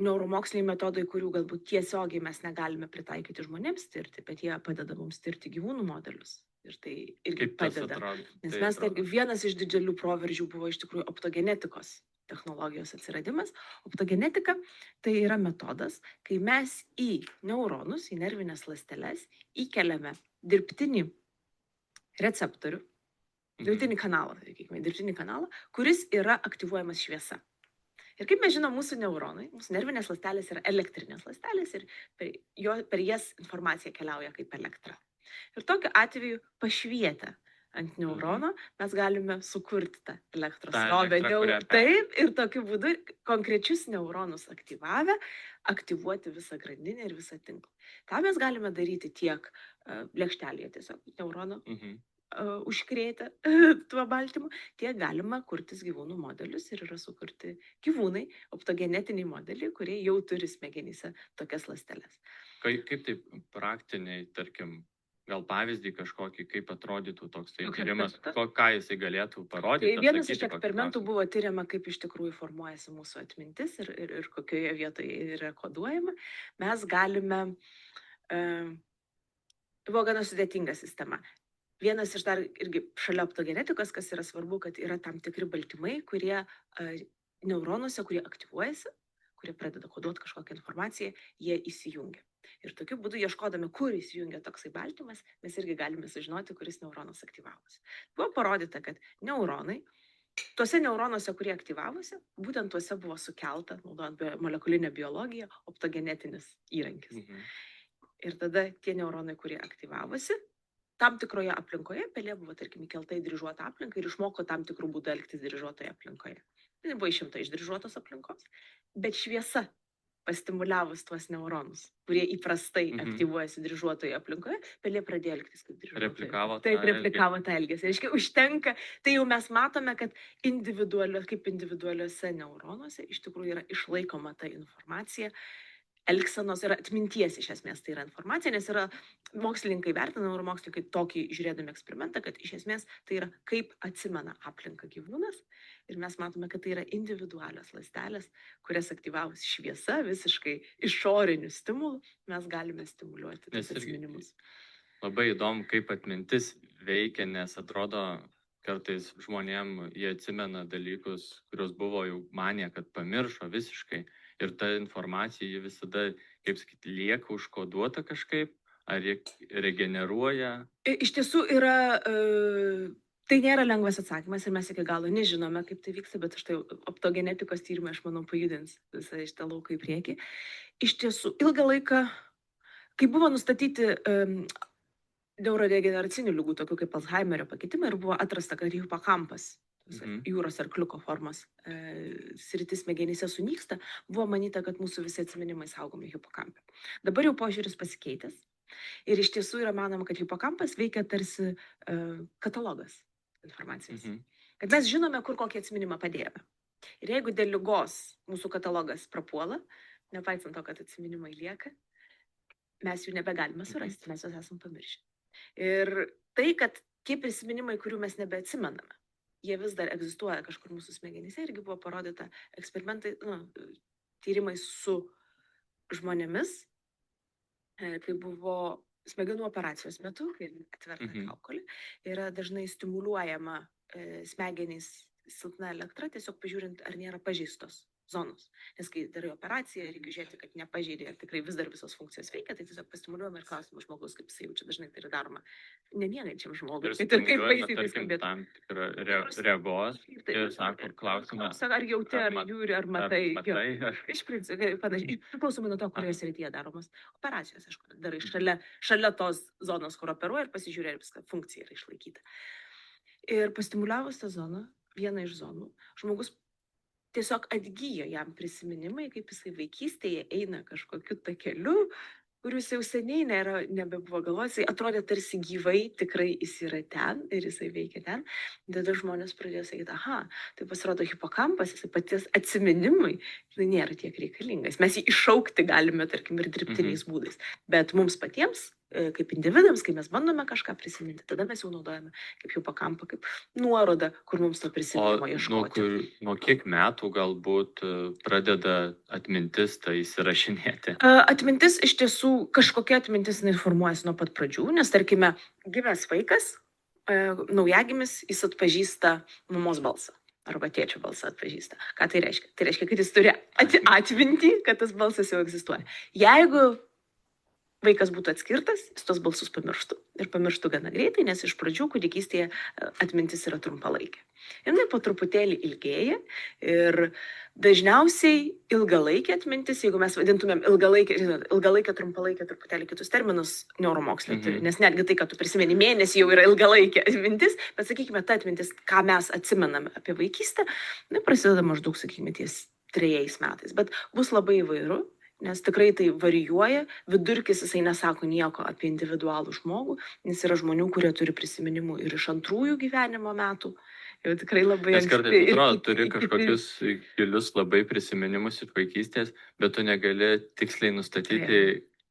neuromoksliniai metodai, kurių galbūt tiesiogiai mes negalime pritaikyti žmonėms tirti, bet jie padeda mums tirti gyvūnų modelius. Ir tai irgi Kaip tas padeda. atrodo? Nes Tai mes, atrodo. vienas iš didelių proveržių buvo iš tikrųjų optogenetikos technologijos atsiradimas. Optogenetika tai yra metodas, kai mes į neuronus, į nervinės ląsteles įkeliame dirbtinį receptorių, dirbtinį kanalą, sakykime, dirbtinį kanalą, kuris yra aktyvuojamas šviesa. Ir kaip mes žinom, mūsų neuronai, mūsų nervinės ląstelės yra elektrinės ląstelės ir per jas informacija keliauja kaip elektra. Ir tokiu atveju pašvietę ant neurono mes galime sukurti tą elektros tą srovę. elektrą, kurią Taip, ir tokiu būdu konkrečius neuronus aktyvavę, aktyvuoti visą grandinę ir visą tinklą. Tą mes galime daryti tiek lėkštelėje tiesiog neurono užkrėtę tuo baltymu, tiek galima kurtis gyvūnų modelius ir yra sukurti gyvūnai, optogenetiniai modeliai, kurie jau turi smegenyse tokias ląsteles. Kaip tai praktiniai, tarkim, gal pavyzdį kažkokį, kaip atrodytų toks tyrimas, ką jisai galėtų parodyti? Tai vienas iš atsakyti kokį eksperimentų klausimą? buvo tyriama, kaip iš tikrųjų formuojasi mūsų atmintis ir kokioje vietoje yra koduojama. Mes galime, buvo gana sudėtinga sistema. Vienas iš dar irgi šalia optogenetikos, kas yra svarbu, kad yra tam tikri baltymai, kurie neuronuose, kurie aktyvuojasi, kurie pradeda koduoti kažkokią informaciją, jie įsijungia. Ir tokiu būdu, ieškodami, kur įsijungia toksai baltymas, mes irgi galime sužinoti, kuris neuronas aktyvavosi. Buvo parodyta, kad neuronai, tuose neuronuose, kurie aktyvavosi, būtent tuose buvo sukelta, naudojant molekulinę biologiją, optogenetinis įrankis. Ir tada tie neuronai, kurie aktyvavosi, tam tikroje aplinkoje, pelė buvo, tarkim, įkelta į dryžuotą aplinką ir išmoko tam tikrų būdų elgtis dryžuotoje aplinkoje. Tai buvo išimta iš dryžuotos aplinkos, bet šviesa pastimuliavus tuos neuronus, kurie įprastai aktyvuojasi dryžuotoje aplinkoje, pelė pradėjo elgtis kaip dryžuotoje. Replikavo tą Taip, replikavo tą elgesį. Reiškia, užtenka, tai jau mes matome, kad kaip individualiuose neuronuose iš tikrųjų yra išlaikoma ta informacija, elgsenos ir atminties iš esmės tai yra informacija, nes yra mokslininkai vertina, neuromokslininkai tokį žiūrėdami eksperimentą, kad iš esmės tai yra kaip atsimena aplinką gyvūnas ir mes matome, kad tai yra individualios ląstelės, kurias aktyvavus šviesa, visiškai išorinių stimulų, mes galime stimuliuoti tuos atsiminimus. Labai įdomu, kaip atmintis veikia, nes atrodo, kartais žmonėm jie atsimena dalykus, kurios buvo jau manė, kad pamiršo visiškai. Ir ta informacija, ji visada, kaip sakyti, lieka užkoduota kažkaip, ar jie regeneruoja? Iš tiesų yra Tai nėra lengvas atsakymas ir mes iki galo nežinome, kaip tai vyksta, bet štai optogenetikos tyrimai, aš manau, pajudins visą šitą lauką į priekį. Iš tiesų, ilgą laiką, kai buvo nustatyti neurodegeneracinių ligų, tokių kaip Alzheimerio pakitimai, ir buvo atrasta, kad hipokampas, jūros arkliuko formos sritis smegenyse sunyksta, buvo manyta, kad mūsų visi atsiminimai saugomi hipokampe. Dabar jau požiūris pasikeitęs ir iš tiesų yra manoma, kad hipokampas veikia tarsi katalogas informacijos. Kad mes žinome, kur kokį atsiminimą padėjome. Ir jeigu dėl ligos mūsų katalogas prapuola, nepaisant to, kad atsiminimai lieka, mes jų nebegalime surasti, mes juos esam pamiršę. Ir tai, kad tie prisiminimai, kurių mes nebeatsimename, jie vis dar egzistuoja kažkur mūsų smegenyse, irgi buvo parodyta eksperimentai, tyrimai su žmonėmis, kai buvo smegenų operacijos metu, kai atverta kaukolė, yra dažnai stimuliuojama smegenys silpna elektra, tiesiog pažiūrint, ar nėra pažeistos zonos. Nes kai darai operaciją, reikia žiūrėti, kad nepažeidė ir tikrai vis dar visos funkcijos veikia, tai tiesiog pastimuliuojama ir klausima žmogus, kaip jisai jaučia. Dažnai tai yra daroma nemiegančiam žmogui. Ir kaip baisiai tai skambėtų. Tam tikrą regos ir sako klausimą. Ar jauti, ar žiūri, ar matai. Iš principo, panašiai, priklausomai nuo to, kurioje srityje daromos operacijos, aišku, darai šalia tos zonos, kur operuoja ir pasižiūrė, ar viską funkcija yra išlaikyta. Ir pastimuliavus tą zoną, vieną iš zonų, žmogus tiesiog atgyja jam prisiminimai, kaip jisai vaikystėje eina kažkokiu takeliu, kuris jau seniai nebebuvo galvojęs, jisai atrodė tarsi gyvai, tikrai jis yra ten ir jisai veikia ten. Tada žmonės pradėjo sakyti, aha, tai pasirodo hipokampas, jisai paties atsiminimai, tai nėra tiek reikalingas. Mes jį iššaukti galime, tarkim, ir dirbtiniais būdais, bet mums patiems, kaip individams, kai mes bandome kažką prisiminti, tada mes jau naudojame kaip hipokampą, kaip nuorodą, kur mums to prisiminimo ieškoti. Nuo kiek metų galbūt pradeda atmintis tai įsirašinėti? Atmintis iš tiesų, kažkokia atmintis formuojasi nuo pat pradžių, nes tarkime, gimęs vaikas, naujagimis, jis atpažįsta mamos balsą. Arba tėčio balsą atpažįsta. Ką tai reiškia? Tai reiškia, kad jis turi atminti, kad tas balsas jau egzistuoja. Jeigu vaikas būtų atskirtas, jis tos balsus pamirštų. Ir pamirštų gana greitai, nes iš pradžių kūdikystėje atmintis yra trumpalaikė. Ir jinai po truputėlį ilgėja ir dažniausiai ilgalaikė atmintis, jeigu mes vadintumėm ilgalaikė, trumpalaikė, truputėlį kitus terminus neuromokslai turi, nes netgi tai, kad tu prisimeni mėnesį, jau yra ilgalaikė atmintis, bet sakykime, ta atmintis, ką mes atsimename apie vaikystę, prasideda maždaug, sakykime, ties 3 metais, bet bus labai įvairu. Nes tikrai tai varijuoja, vidurkis jisai nesako nieko apie individualų žmogų, nes yra žmonių, kurie turi prisiminimų ir iš antrųjų gyvenimo metų. Jau tikrai labai anksti. Nes kartais atrodo, turi kažkokius gilius labai prisiminimus iš vaikystės, bet tu negali tiksliai nustatyti,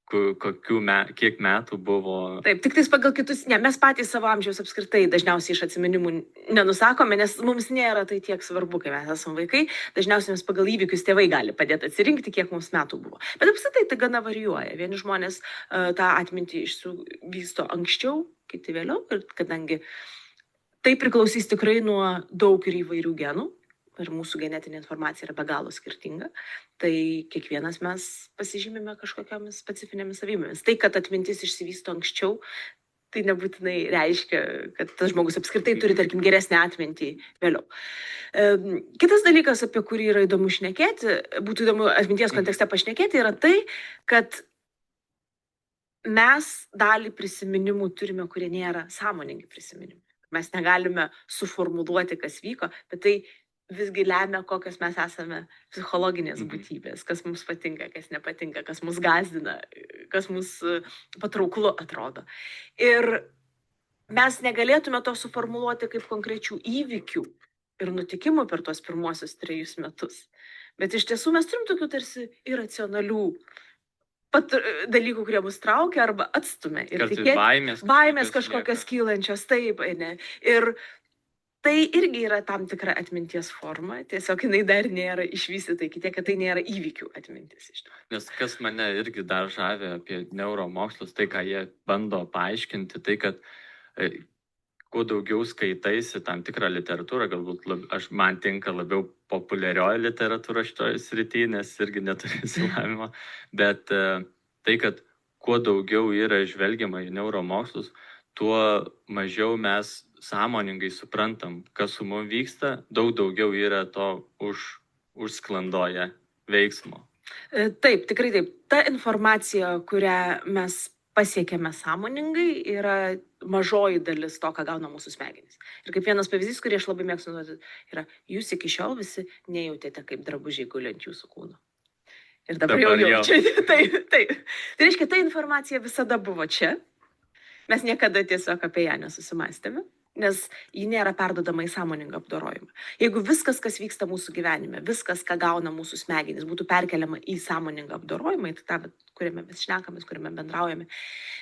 kiek metų buvo. Taip, tik tais pagal kitus, mes patys savo amžiaus apskritai dažniausiai iš atsiminimų nenusakome, nes mums nėra tai tiek svarbu, kai mes esame vaikai, dažniausiai mes pagal įvykius tėvai gali padėti atsirinkti, kiek mums metų buvo. Bet apskritai tai gana varijuoja. Vieni žmonės tą atmintį išsivysto anksčiau, kiti vėliau, ir kadangi tai priklausys tikrai nuo daug ir įvairių genų, ir mūsų genetinė informacija yra be galo skirtinga, tai kiekvienas mes pasižymime kažkokiamis specifinėmis savybėmis. Tai, kad atmintis išsivysto anksčiau, tai nebūtinai reiškia, kad tas žmogus apskritai turi, tarkim, geresnę atmintį vėliau. Kitas dalykas, apie kurį yra įdomu šnekėti, būtų įdomu atminties kontekste pašnekėti, yra tai, kad mes dalį prisiminimų turime, kurie nėra sąmoningi prisiminimai. Mes negalime suformuluoti, kas vyko, bet tai visgi lemia, kokios mes esame psichologinės būtybės, kas mums patinka, kas nepatinka, kas mus gąsdina, kas mus patrauklu atrodo. Ir mes negalėtume to suformuluoti kaip konkrečių įvykių ir nutikimų per tuos pirmuosius 3 metus. Bet iš tiesų mes turim tokių tarsi iracionalių dalykų, kurie mus traukia arba atstumia. Ir baimės kažkokios kylančios, taip, ne. Ir tai irgi yra tam tikra atminties forma, tiesiog jinai dar nėra išvystyta iki tiek, kad tai nėra įvykių atmintis. Nes kas mane irgi dar žavi apie neuromokslus, tai ką jie bando paaiškinti, tai kad kuo daugiau skaitaisi tam tikrą literatūrą, galbūt man tinka labiau populiarioji literatūra šitoje srityje, nes irgi neturiu išsilavinimo, bet tai, kad kuo daugiau yra žvelgiama į neuromokslus, tuo mažiau mes sąmoningai suprantam, kas su mums vyksta, daug daugiau yra to užsklandoje veiksmo. Taip, tikrai taip. Ta informacija, kurią mes pasiekėme sąmoningai, yra mažoji dalis to, ką gauna mūsų smegenys. Ir kaip vienas pavyzdys, kurį aš labai mėgstu naudoti, yra, jūs iki šiol visi nejautėte, kaip drabužiai guli ant jūsų kūno. Ir dabar jau jaučiate. Taip. Tai reiškia, ta informacija visada buvo čia. Mes niekada tiesiog apie ją nesusimastėme, nes ji nėra perdodama į sąmoningą apdorojimą. Jeigu viskas, kas vyksta mūsų gyvenime, viskas, ką gauna mūsų smegenys, būtų perkeliama į sąmoningą apdorojimą, į tą, kuriame mes šnekamės, kuriame bendraujame,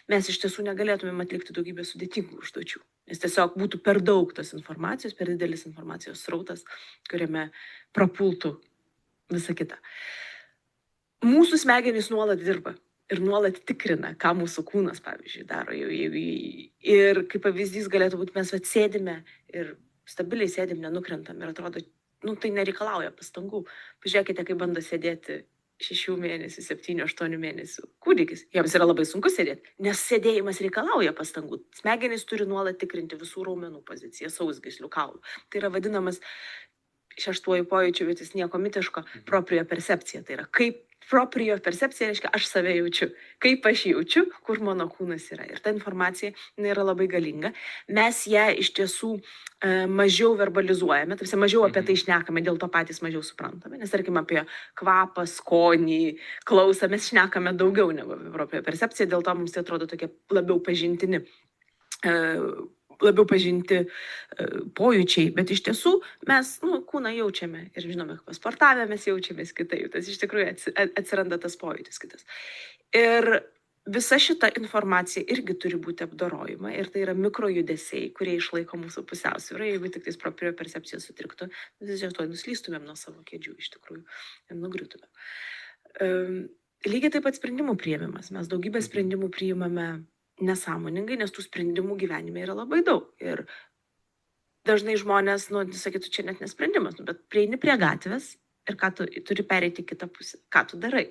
mes iš tiesų negalėtumėm atlikti daugybę sudėtingų užduočių. Nes tiesiog būtų per daug tos informacijos, per didelis informacijos srautas, kuriame prapultų visa kita. Mūsų smegenys nuolat dirba. Ir nuolat tikrina, ką mūsų kūnas, pavyzdžiui, daro. Ir kaip pavyzdys galėtų būti, mes sėdime ir stabiliai sėdim, nenukrentam. Ir atrodo, tai nereikalauja pastangų. Pažiūrėkite, kaip bando sėdėti 6 mėnesių, 7, 8 mėnesių kūdikis. Jiems yra labai sunku sėdėti, nes sėdėjimas reikalauja pastangų. Smegenys turi nuolat tikrinti visų raumenų poziciją, sausgyslių, kaulų. Tai yra vadinamas 6 pojūčių, bet jis nieko mitiško, propriopercepcija. Tai yra kaip propriopercepcija reiškia, aš save jaučiu, kaip aš jaučiu, kur mano kūnas yra. Ir ta informacija yra labai galinga. Mes ją iš tiesų mažiau verbalizuojame, tarsi mažiau apie tai šnekame, dėl to patys mažiau suprantame. Nes tarkim apie kvapą, skonį, klausą mes šnekame daugiau negu apie propriopercepciją, dėl to mums tai atrodo tokie labiau pažinti pojūčiai, bet iš tiesų mes kūną jaučiame ir žinome, kad pasportavę mes jaučiamės kitaip, tas iš tikrųjų atsiranda tas pojūtis kitas. Ir visa šita informacija irgi turi būti apdorojama ir tai yra mikrojudesiai, kurie išlaiko mūsų pusiausvyrą. Jeigu tik tais propriopercepcija sutriktų, mes to nuslystumėm nuo savo kėdžių iš tikrųjų ir nugriūtumėm. Lygiai taip pat sprendimų priėmimas. Mes daugybę sprendimų priimame nesąmoningai, nes tų sprendimų gyvenime yra labai daug. Ir dažnai žmonės, sakytų, čia net nesprendimas, bet prieini prie gatvės ir ką tu turi pereiti kitą pusę. Ką tu darai?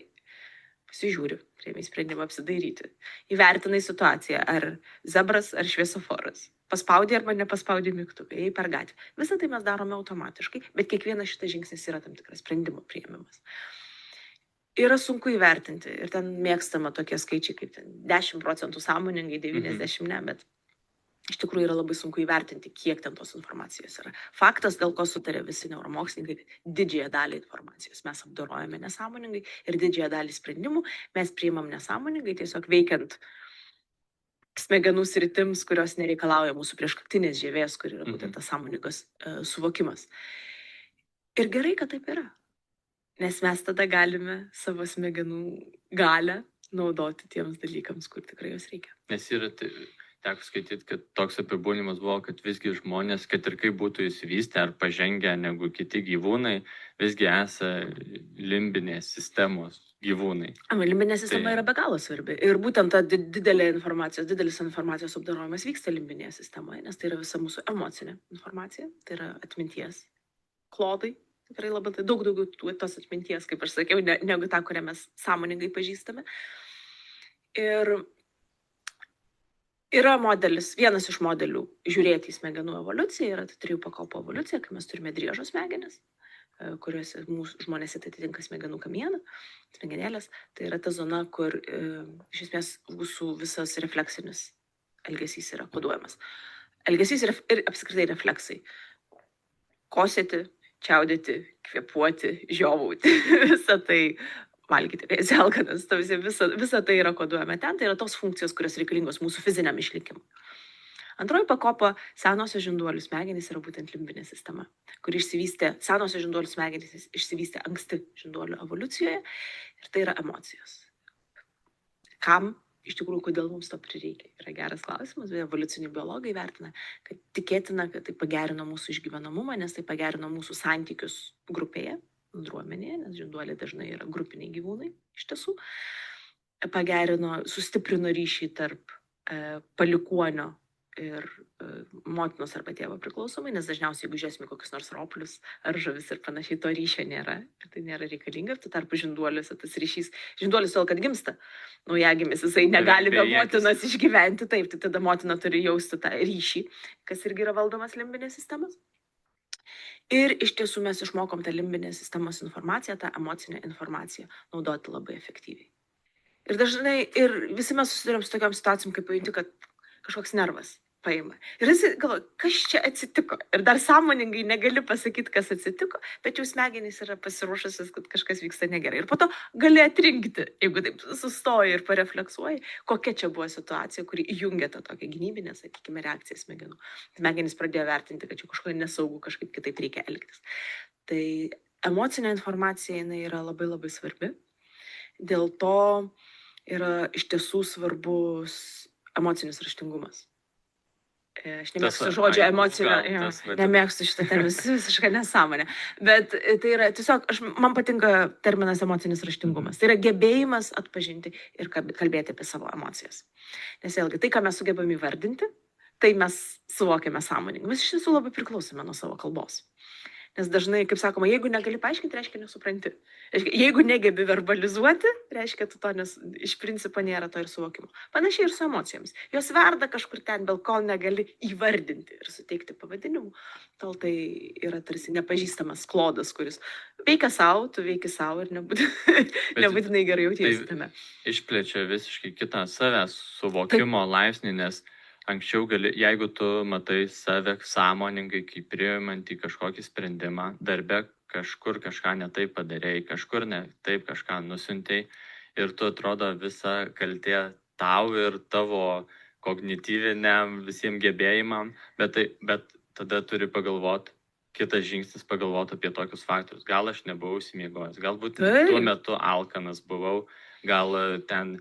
Pasižiūri, priėmei sprendimą apsidairyti. Įvertinai situaciją, ar zebras, ar šviesoforas. Paspaudė arba nepaspaudė mygtuką, ėjai per gatvę. Visą tai mes darome automatiškai, bet kiekvienas šitas žingsnis yra tam tikras sprendimo priėmimas. Yra sunku įvertinti ir ten mėgstama tokie skaičiai kaip 10% sąmoningai, 90% ne, bet iš tikrųjų yra labai sunku įvertinti, kiek ten tos informacijos yra. Faktas, dėl ko sutarė visi neuromokslininkai, didžiąją dalį informacijos mes apdorojame nesąmoningai ir didžiąją dalį sprendimų mes priimam nesąmoningai, tiesiog veikiant smegenų sritims, kurios nereikalauja mūsų prieškaktinės žievės, kur yra būtent tas sąmoningas suvokimas. Ir gerai, kad taip yra. Nes mes tada galime savo smegenų galią naudoti tiems dalykams, kur tikrai jos reikia. Nes yra, teko skaityti, kad toks apibūdinimas buvo, kad visgi žmonės, kad ir kaip būtų įsivystę ar pažengę negu kiti gyvūnai, visgi esą limbinės sistemos gyvūnai. Limbinė sistema yra be galo svarbi. Ir būtent ta didelis informacijos apdorojimas vyksta limbinėje sistemoje, nes tai yra visa mūsų emocinė informacija, tai yra atminties klodai. Tikrai labai daug daugiau tos atminties, kaip aš sakiau, negu tą, kurią mes sąmoningai pažįstame. Ir yra modelis, vienas iš modelių žiūrėti į smegenų evoliuciją, yra 3 pakopų evoliucija, kai mes turime driežo smegenis, kuriuose mūsų žmonės atitinka smegenų kamieną, smegenėlės. Tai yra ta zona, kur iš esmės mūsų visas refleksinis elgesys yra koduojamas. Elgesys ir apskritai refleksai. Kosėti, čiaudėti, kvėpuoti, žiovauti, visą tai valgyti, esi alkanas, visa tai yra koduojama ten, tai yra tos funkcijos, kurios reikalingos mūsų fiziniam išlikimui. Antroji pakopa senosios žinduolių smegenys yra būtent limbinė sistema, kuri senosios žinduolių smegenys išsivystė anksti žinduolių evoliucijoje ir tai yra emocijos. Kam? Iš tikrųjų, kodėl mums to prireikia? Yra geras klausimas, bet evoliuciniai biologai vertina, kad tikėtina, kad tai pagerino mūsų išgyvenamumą, nes tai pagerino mūsų santykius grupėje, bendruomenėje, nes žinduoliai dažnai yra grupiniai gyvūnai, iš tiesų. Sustiprino ryšį tarp palikuonio ir motinos arba tėvo priklausomai, nes dažniausiai, jeigu žiūrėsime kokius nors roplius ar žuvis ir panašiai, to ryšio nėra ir tai nėra reikalinga. Tuo tarpu žinduoliuose tas ryšys, žinduolis tol, kad gimsta, naujagimis, jisai negali be motinos išgyventi, taip, tai tada motina turi jausti tą ryšį, kas irgi yra valdomas limbinės sistemos. Ir iš tiesų mes išmokom tą limbinės sistemos informaciją, tą emocinę informaciją naudoti labai efektyviai. Ir dažnai, ir visi mes susidurėm su tokiam situacijom, kaip pajunti, kad kažkoks nervas paima. Ir esi galvoja, kas čia atsitiko. Ir dar sąmoningai negali pasakyti, kas atsitiko, bet jau smegenys yra pasiruošusios, kad kažkas vyksta negerai. Ir po to gali atrinkti, jeigu taip sustoji ir parefleksuoji, kokia čia buvo situacija, kuri įjungia tą tokią gynybinę, sakykime, reakciją smegenų. Smegenys pradėjo vertinti, kad čia kažko nesaugu, kažkaip kitaip reikia elgtis. Tai emocinė informacija jinai yra labai labai svarbi. Dėl to yra iš tiesų svarbus emocinis raštingumas. Aš nemėgstu žodžio emocinio, nemėgstu šitą terminą, visiškai nesąmonė. Bet tai yra tiesiog, man patinka terminas emocinis raštingumas. Tai yra gebėjimas atpažinti ir kalbėti apie savo emocijas. Nes vėlgi, tai, ką mes sugebame įvardinti, tai mes suvokiame sąmoningai. Mes iš tiesų labai priklausome nuo savo kalbos. Nes dažnai, kaip sakoma, jeigu negali paaiškinti, reiškia nesupranti. Jeigu negebi verbalizuoti, reiškia, tu to iš principo nėra to ir suvokimo. Panašiai ir su emocijomis. Jos verda kažkur ten, bet kol negali įvardinti ir suteikti pavadinimų, tol tai yra tarsi nepažįstamas klodas, kuris veikia savo, tu veiki savo ir nebūtinai gerai jautiesi tame. Išplečia visiškai kitą savęs suvokimo laipsnį, nes anksčiau jeigu tu matai save sąmoningai, kaip priimantį kažkokį sprendimą, darbe kažkur kažką ne taip padarėjai, kažkur ne taip kažką nusiuntėjai ir tu atrodo visa kaltė tau ir tavo kognityviniam visiems gebėjimam, bet tada turi pagalvoti, kitas žingsnis pagalvoti apie tokius faktorius. Gal aš nebuvau užsimiegojęs, galbūt tuo metu alkanas buvau, gal ten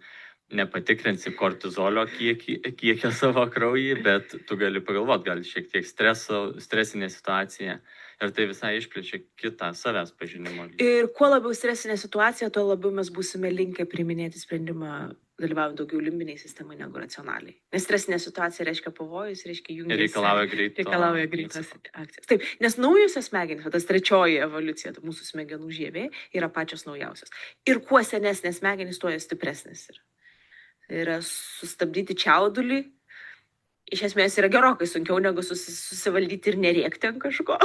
nepatikrinsi kortizolio kiekio savo kraujį, bet tu gali pagalvoti, gal šiek tiek stresinė situacija ir tai visai išplečia kitą savęs pažinimo. Ir kuo labiau stresinė situacija, tuo labiau mes būsime linkę priiminėti sprendimą dalyvaujant daugiau limbiniai sistemai negu racionaliai. Nes stresinė situacija reiškia pavojus, reiškia jungiasi. Reikalauja greitos akcijas. Taip, nes naujosios smegenys, tas trečioji evoliucija, mūsų smegenų žievė, yra pačios naujausios. Ir kuo senesnės smegenys, tuo jos stipresnės yra. Tai yra sustabdyti čiaudulį. Iš esmės yra gerokai sunkiau negu susivaldyti ir nerėkti ant kažko.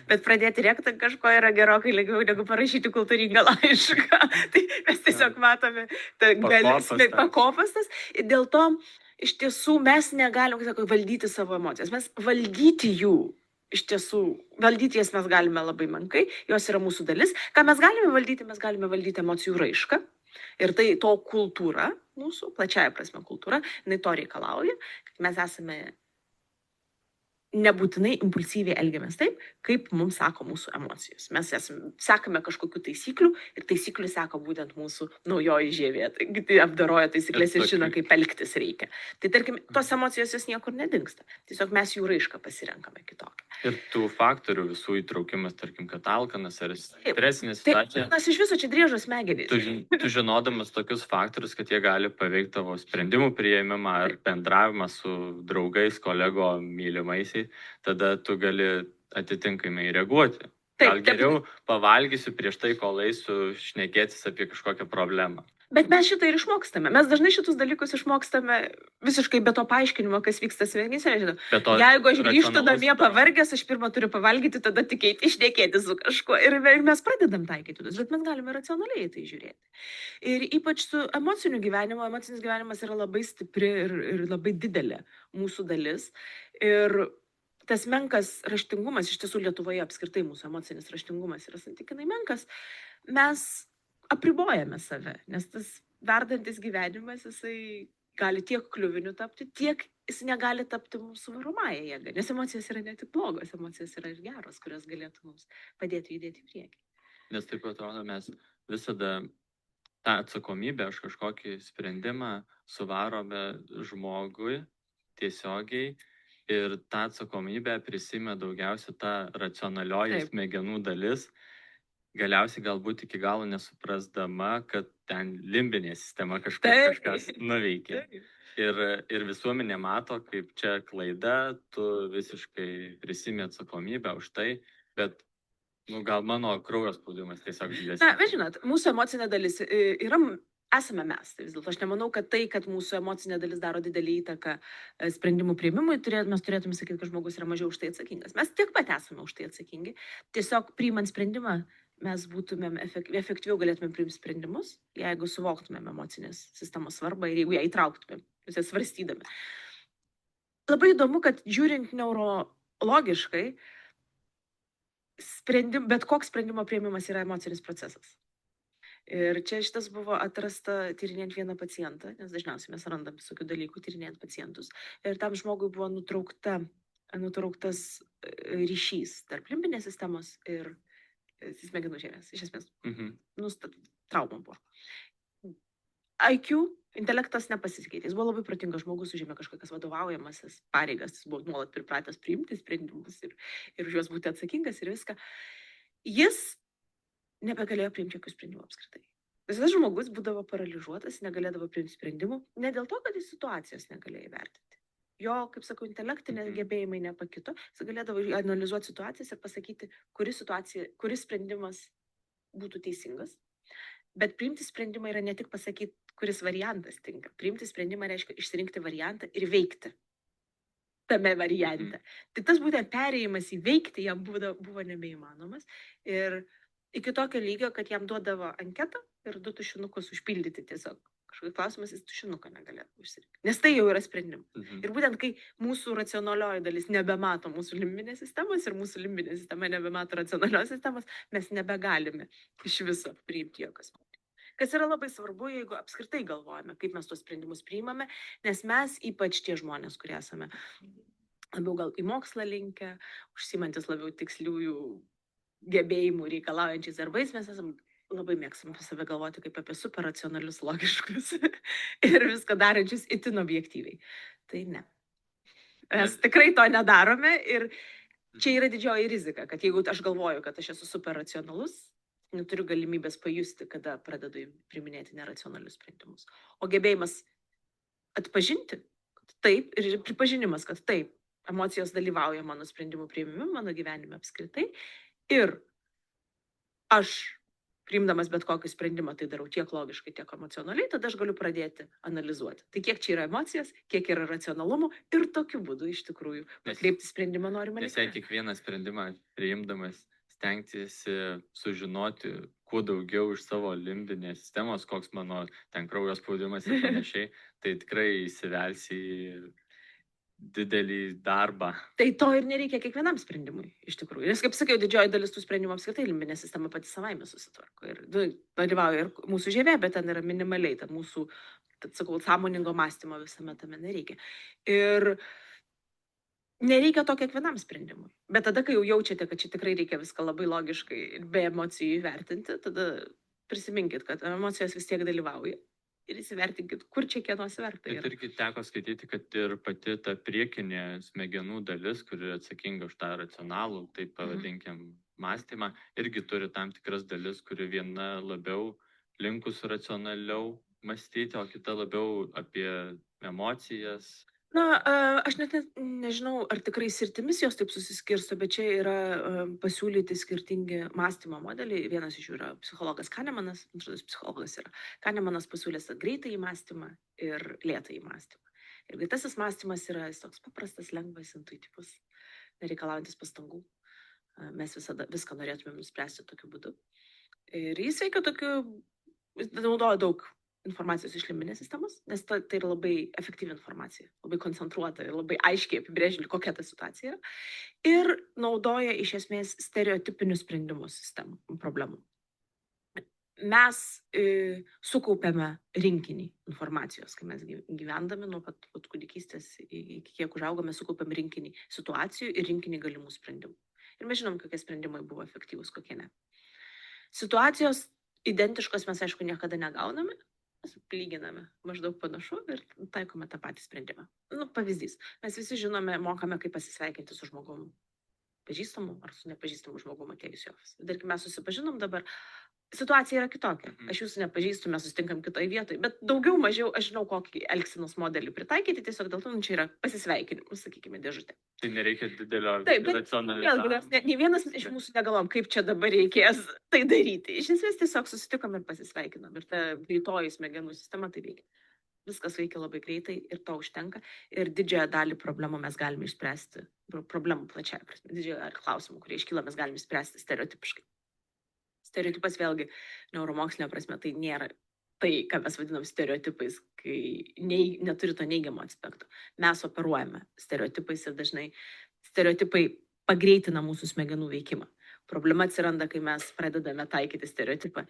Bet pradėti rėkti ant kažko yra gerokai lengviau negu parašyti kultūringą laišką. Tai mes tiesiog matome pakopas tas. Dėl to iš tiesų mes negalim valdyti savo emocijas. Mes valdyti jų. Iš tiesų, valdyti jas mes galime labai menkai, jos yra mūsų dalis. Ką mes galime valdyti emocijų raišką. Ir tai to kultūra, mūsų plačiaja prasme kultūra, jinai to reikalauja, kad mes esame nebūtinai impulsyviai elgiamės taip, kaip mums sako mūsų emocijos. Mes sekame kažkokių taisyklių ir taisyklių seka būtent mūsų naujoji žievė. Tai apdoroja taisyklės ir žino, kaip elgtis reikia. Tai tarkim, tos emocijos jos niekur nedingsta. Tiesiog mes jų raišką pasirenkame kitokią. Ir tų faktorių visų įtraukimas, tarkim, kad alkanas ar stresinė situacija. Mes iš viso čia driežo smegenys. Tu žinodamas tokius faktorius, kad jie gali paveikti tavo sprendimų priėmimą ar bendravimą su draugais, kolego, mylimaisiais, tada tu gali atitinkamai reaguoti. Gal geriau pavalgysiu prieš tai, kol eisiu šnekėtis apie kažkokią problemą. Bet mes šitą ir išmokstame. Mes dažnai šitus dalykus išmokstame visiškai be to paaiškinimo, kas vyksta smegenyse. Jeigu aš grįžtu namie pavargęs, aš pirmą turiu pavalgyti, tada tik eiti šnekėti su kažkuo. Ir mes pradedam taikyti tas, bet mes galime racionaliai tai žiūrėti. Ir ypač su emociniu gyvenimu. Emocinis gyvenimas yra labai stipri ir labai didelė mūsų dalis. Ir tas menkas raštingumas, iš tiesų Lietuvoje apskritai mūsų emocinis raštingumas yra santykinai menkas. Mes apribojame save, nes tas verdantis gyvenimas, jisai gali tiek kliuviniu tapti, tiek jis negali tapti mūsų varomąją jėgą. Nes emocijos yra ne tik blogos, emocijos yra ir geros, kurios galėtų mums padėti judėti į priekį. Nes taip atrodo, mes visada tą atsakomybę už kažkokį sprendimą suvarome žmogui tiesiogiai ir tą atsakomybę prisima daugiausia ta racionalioji smegenų dalis. Galiausiai galbūt iki galo nesuprasdama, kad ten limbinė sistema kažkas nuveikė. ir visuomenė mato, kaip čia klaida, tu visiškai prisimi atsakomybę už tai, bet gal mano kraujo spaudimas tiesiog didesnis. Na, bet žinot, mūsų emocinė dalis esame mes. Tai vis dėlto aš nemanau, kad tai, kad mūsų emocinė dalis daro didelį įtaką sprendimų priimimui, mes turėtume sakyti, kad žmogus yra mažiau už tai atsakingas. Mes tiek pat esame už tai atsakingi. Tiesiog priimant sprendimą, mes būtumėm efektyviau galėtumėm priimti sprendimus, jeigu suvoktumėm emocinės sistemos svarbą ir jeigu ją įtrauktumėm, ją svarstydami. Labai įdomu, kad žiūrint neurologiškai, bet koks sprendimo priėmimas yra emocinis procesas. Ir čia šitas buvo atrasta tyrinėjant vieną pacientą, nes dažniausiai mes randam visokių dalykų tyrinėjant pacientus. Ir tam žmogui buvo nutrauktas ryšys tarp limbinės sistemos ir smegenų žievės, iš esmės. Trauma buvo. IQ, intelektas nepasikeitė. Jis buvo labai protingas žmogus, užėmė kažkokias vadovaujamasis pareigas, jis buvo nuolat pripratęs priimti sprendimus ir už juos būti atsakingas ir viską. Jis nebegalėjo priimti jokių sprendimų apskritai. Visas žmogus būdavo paralyžiuotas, negalėdavo priimti sprendimų, ne dėl to, kad jis situacijos negalėjo įvertinti. Jo, kaip sakau, intelektinė gebėjimai nepakito, jis galėdavo analizuoti situacijas ir pasakyti, kuris sprendimas būtų teisingas. Bet priimti sprendimą yra ne tik pasakyti, kuris variantas tinka. Priimti sprendimą reiškia išsirinkti variantą ir veikti tame variante. Tai tas būtent perėjimas į veikti jam buvo nebeįmanomas. Ir iki tokio lygio, kad jam duodavo anketą ir 2 tušinukus užpildyti tiesiog. Kažkokiu klausimas, jis tušinuką negalėtų užsirinkti. Nes tai jau yra sprendimas. Ir būtent kai mūsų racionalioji dalis nebemato mūsų limbinės sistemos ir mūsų limbinė sistema nebemato racionalios sistemos, mes nebegalime iš viso priimti jokios sprendimų. Kas yra labai svarbu, jeigu apskritai galvojame, kaip mes tuos sprendimus priimame, nes mes, ypač tie žmonės, kurie esame labiau gal į mokslą linkę, užsiimantis labiau tiksliųjų gebėjimų reikalaujančiais darbais, mes esame labai mėgstam apie save galvoti kaip apie superracionalius, logiškus ir viską darančius itin objektyviai. Tai ne. Mes tikrai to nedarome ir čia yra didžioji rizika, kad jeigu aš galvoju, kad aš esu superracionalus, neturiu galimybės pajusti, kada pradedu priiminėti neracionalius sprendimus. O gebėjimas atpažinti, kad taip, ir pripažinimas, kad taip, emocijos dalyvauja mano sprendimų priėmime, mano gyvenime apskritai. Ir aš, priimdamas bet kokį sprendimą, tai darau tiek logiškai, tiek emocionaliai, tada aš galiu pradėti analizuoti. Tai kiek čia yra emocijos, kiek yra racionalumo ir tokiu būdu iš tikrųjų pakreipti sprendimą norime. Nes jei kiekvieną sprendimą priimdamas stengtiesi sužinoti kuo daugiau iš savo limbinės sistemos, koks mano ten kraujo spaudimas ir panašiai, tai tikrai įsivelsi į didelį darbą. Tai to ir nereikia kiekvienam sprendimui, iš tikrųjų. Nes, kaip sakiau, didžioji dalis tų sprendimų apskritai limbinė sistema pati savaime susitvarko. Ir dalyvauja ir mūsų žievė, bet ten yra minimaliai, ten mūsų, sakau, sąmoningo mąstymo visame tame nereikia. Ir nereikia to kiekvienam sprendimui. Bet tada, kai jau jaučiate, kad čia tikrai reikia viską labai logiškai ir be emocijų įvertinti, tada prisiminkit, kad emocijos vis tiek dalyvauja. Ir įsivertinkit, kur čia kieno svertai yra. Ir irgi teko skaityti, kad ir pati ta priekinė smegenų dalis, kuri atsakinga už tą racionalų, taip pavadinkim, mąstymą, irgi turi tam tikras dalis, kuri viena labiau linkus racionaliau mąstyti, o kita labiau apie emocijas. Na, aš net nežinau, ar tikrai sritimis jos taip susiskirsto, bet čia yra pasiūlyti skirtingi mąstymo modeliai. Vienas iš jų yra psichologas Kanemanas, antras psichologas yra Kanemanas pasiūlės greitą įmąstymą ir lėtą įmąstymą. Ir greitasis mąstymas yra toks paprastas, lengvas, intuityvus, nereikalaujantis pastangų. Mes viską norėtume nuspręsti tokiu būdu. Ir jis veikia tokiu, naudoja daug informacijos iš limbinės sistemos, nes tai yra labai efektyvi informacija, labai koncentruota ir labai aiškiai apibrėžiant, kokia ta situacija yra. Ir naudoja iš esmės stereotipinių sprendimų sistemų problemų. Mes sukaupėme rinkinį informacijos, kai mes gyvendami nuo pat kūdikystės iki kiek užaugome, sukaupėme rinkinį situacijų ir rinkinį galimų sprendimų. Ir mes žinom, kokie sprendimai buvo efektyvūs, kokie ne. Situacijos identiškos mes, aišku, niekada negauname. Mes lyginame maždaug panašu ir taikome tą patį sprendimą. Pavyzdys. Mes visi žinome, mokame, kaip pasisveikinti su žmogum pažįstamu ar su nepažįstamu žmogum atėjus į ofisą. Tarkim, mes susipažinom dabar, situacija yra kitokia. Aš jūsų nepažįstu, mes susitinkam kitoje vietoje, bet daugiau mažiau aš žinau, kokį elgsenos modelį pritaikyti, tiesiog dėl to, čia yra pasisveikinimas, sakykime, dėžutė. Tai nereikia didelio Taip, bet vėlgi, racionalizavimo. mes nei vienas iš mūsų negalvom, kaip čia dabar reikės tai daryti. Iš esmės tiesiog susitikom ir pasisveikinom. Ir ta greitoji smegenų sistema tai veikia. Viskas veikia labai greitai ir to užtenka. Ir didžiąją dalį problemų mes galime išspręsti. Problemų plačiai prasme. Didžiąją klausimų, kurie iškyla, mes galime išspręsti stereotipiškai. Stereotipas vėlgi neuromokslinė prasme tai nėra tai, ką mes vadinam stereotipais, kai neturi to neigiamo aspekto. Mes operuojame stereotipais ir dažnai stereotipai pagreitina mūsų smegenų veikimą. Problema atsiranda, kai mes pradedame taikyti stereotipą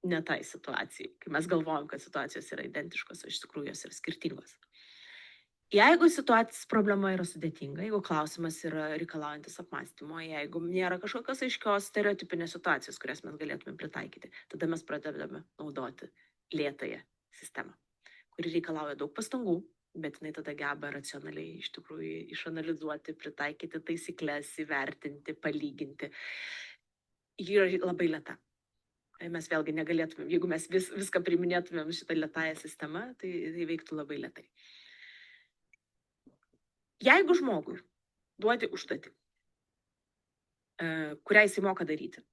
ne tai situacijai, kai mes galvojam, kad situacijos yra identiškos, o iš tikrųjų jos yra skirtingos. Jeigu situacijos problema yra sudėtinga, jeigu klausimas yra reikalaujantis apmąstymo, jeigu nėra kažkokios aiškios stereotipinės situacijos, kurias mes galėtume pritaikyti, tada mes pradedame naudoti lėtąją sistemą, kuri reikalauja daug pastangų, bet jinai tada geba racionaliai iš tikrųjų išanalizuoti, pritaikyti taisyklės, įvertinti, palyginti. Ji yra labai lėta. Mes vėlgi negalėtumėm, jeigu mes viską priminėtumėm šitą lėtąją sistemą, tai veiktų labai lėtai. Jeigu žmogui duoti užduotį, kurią jisai moka daryti,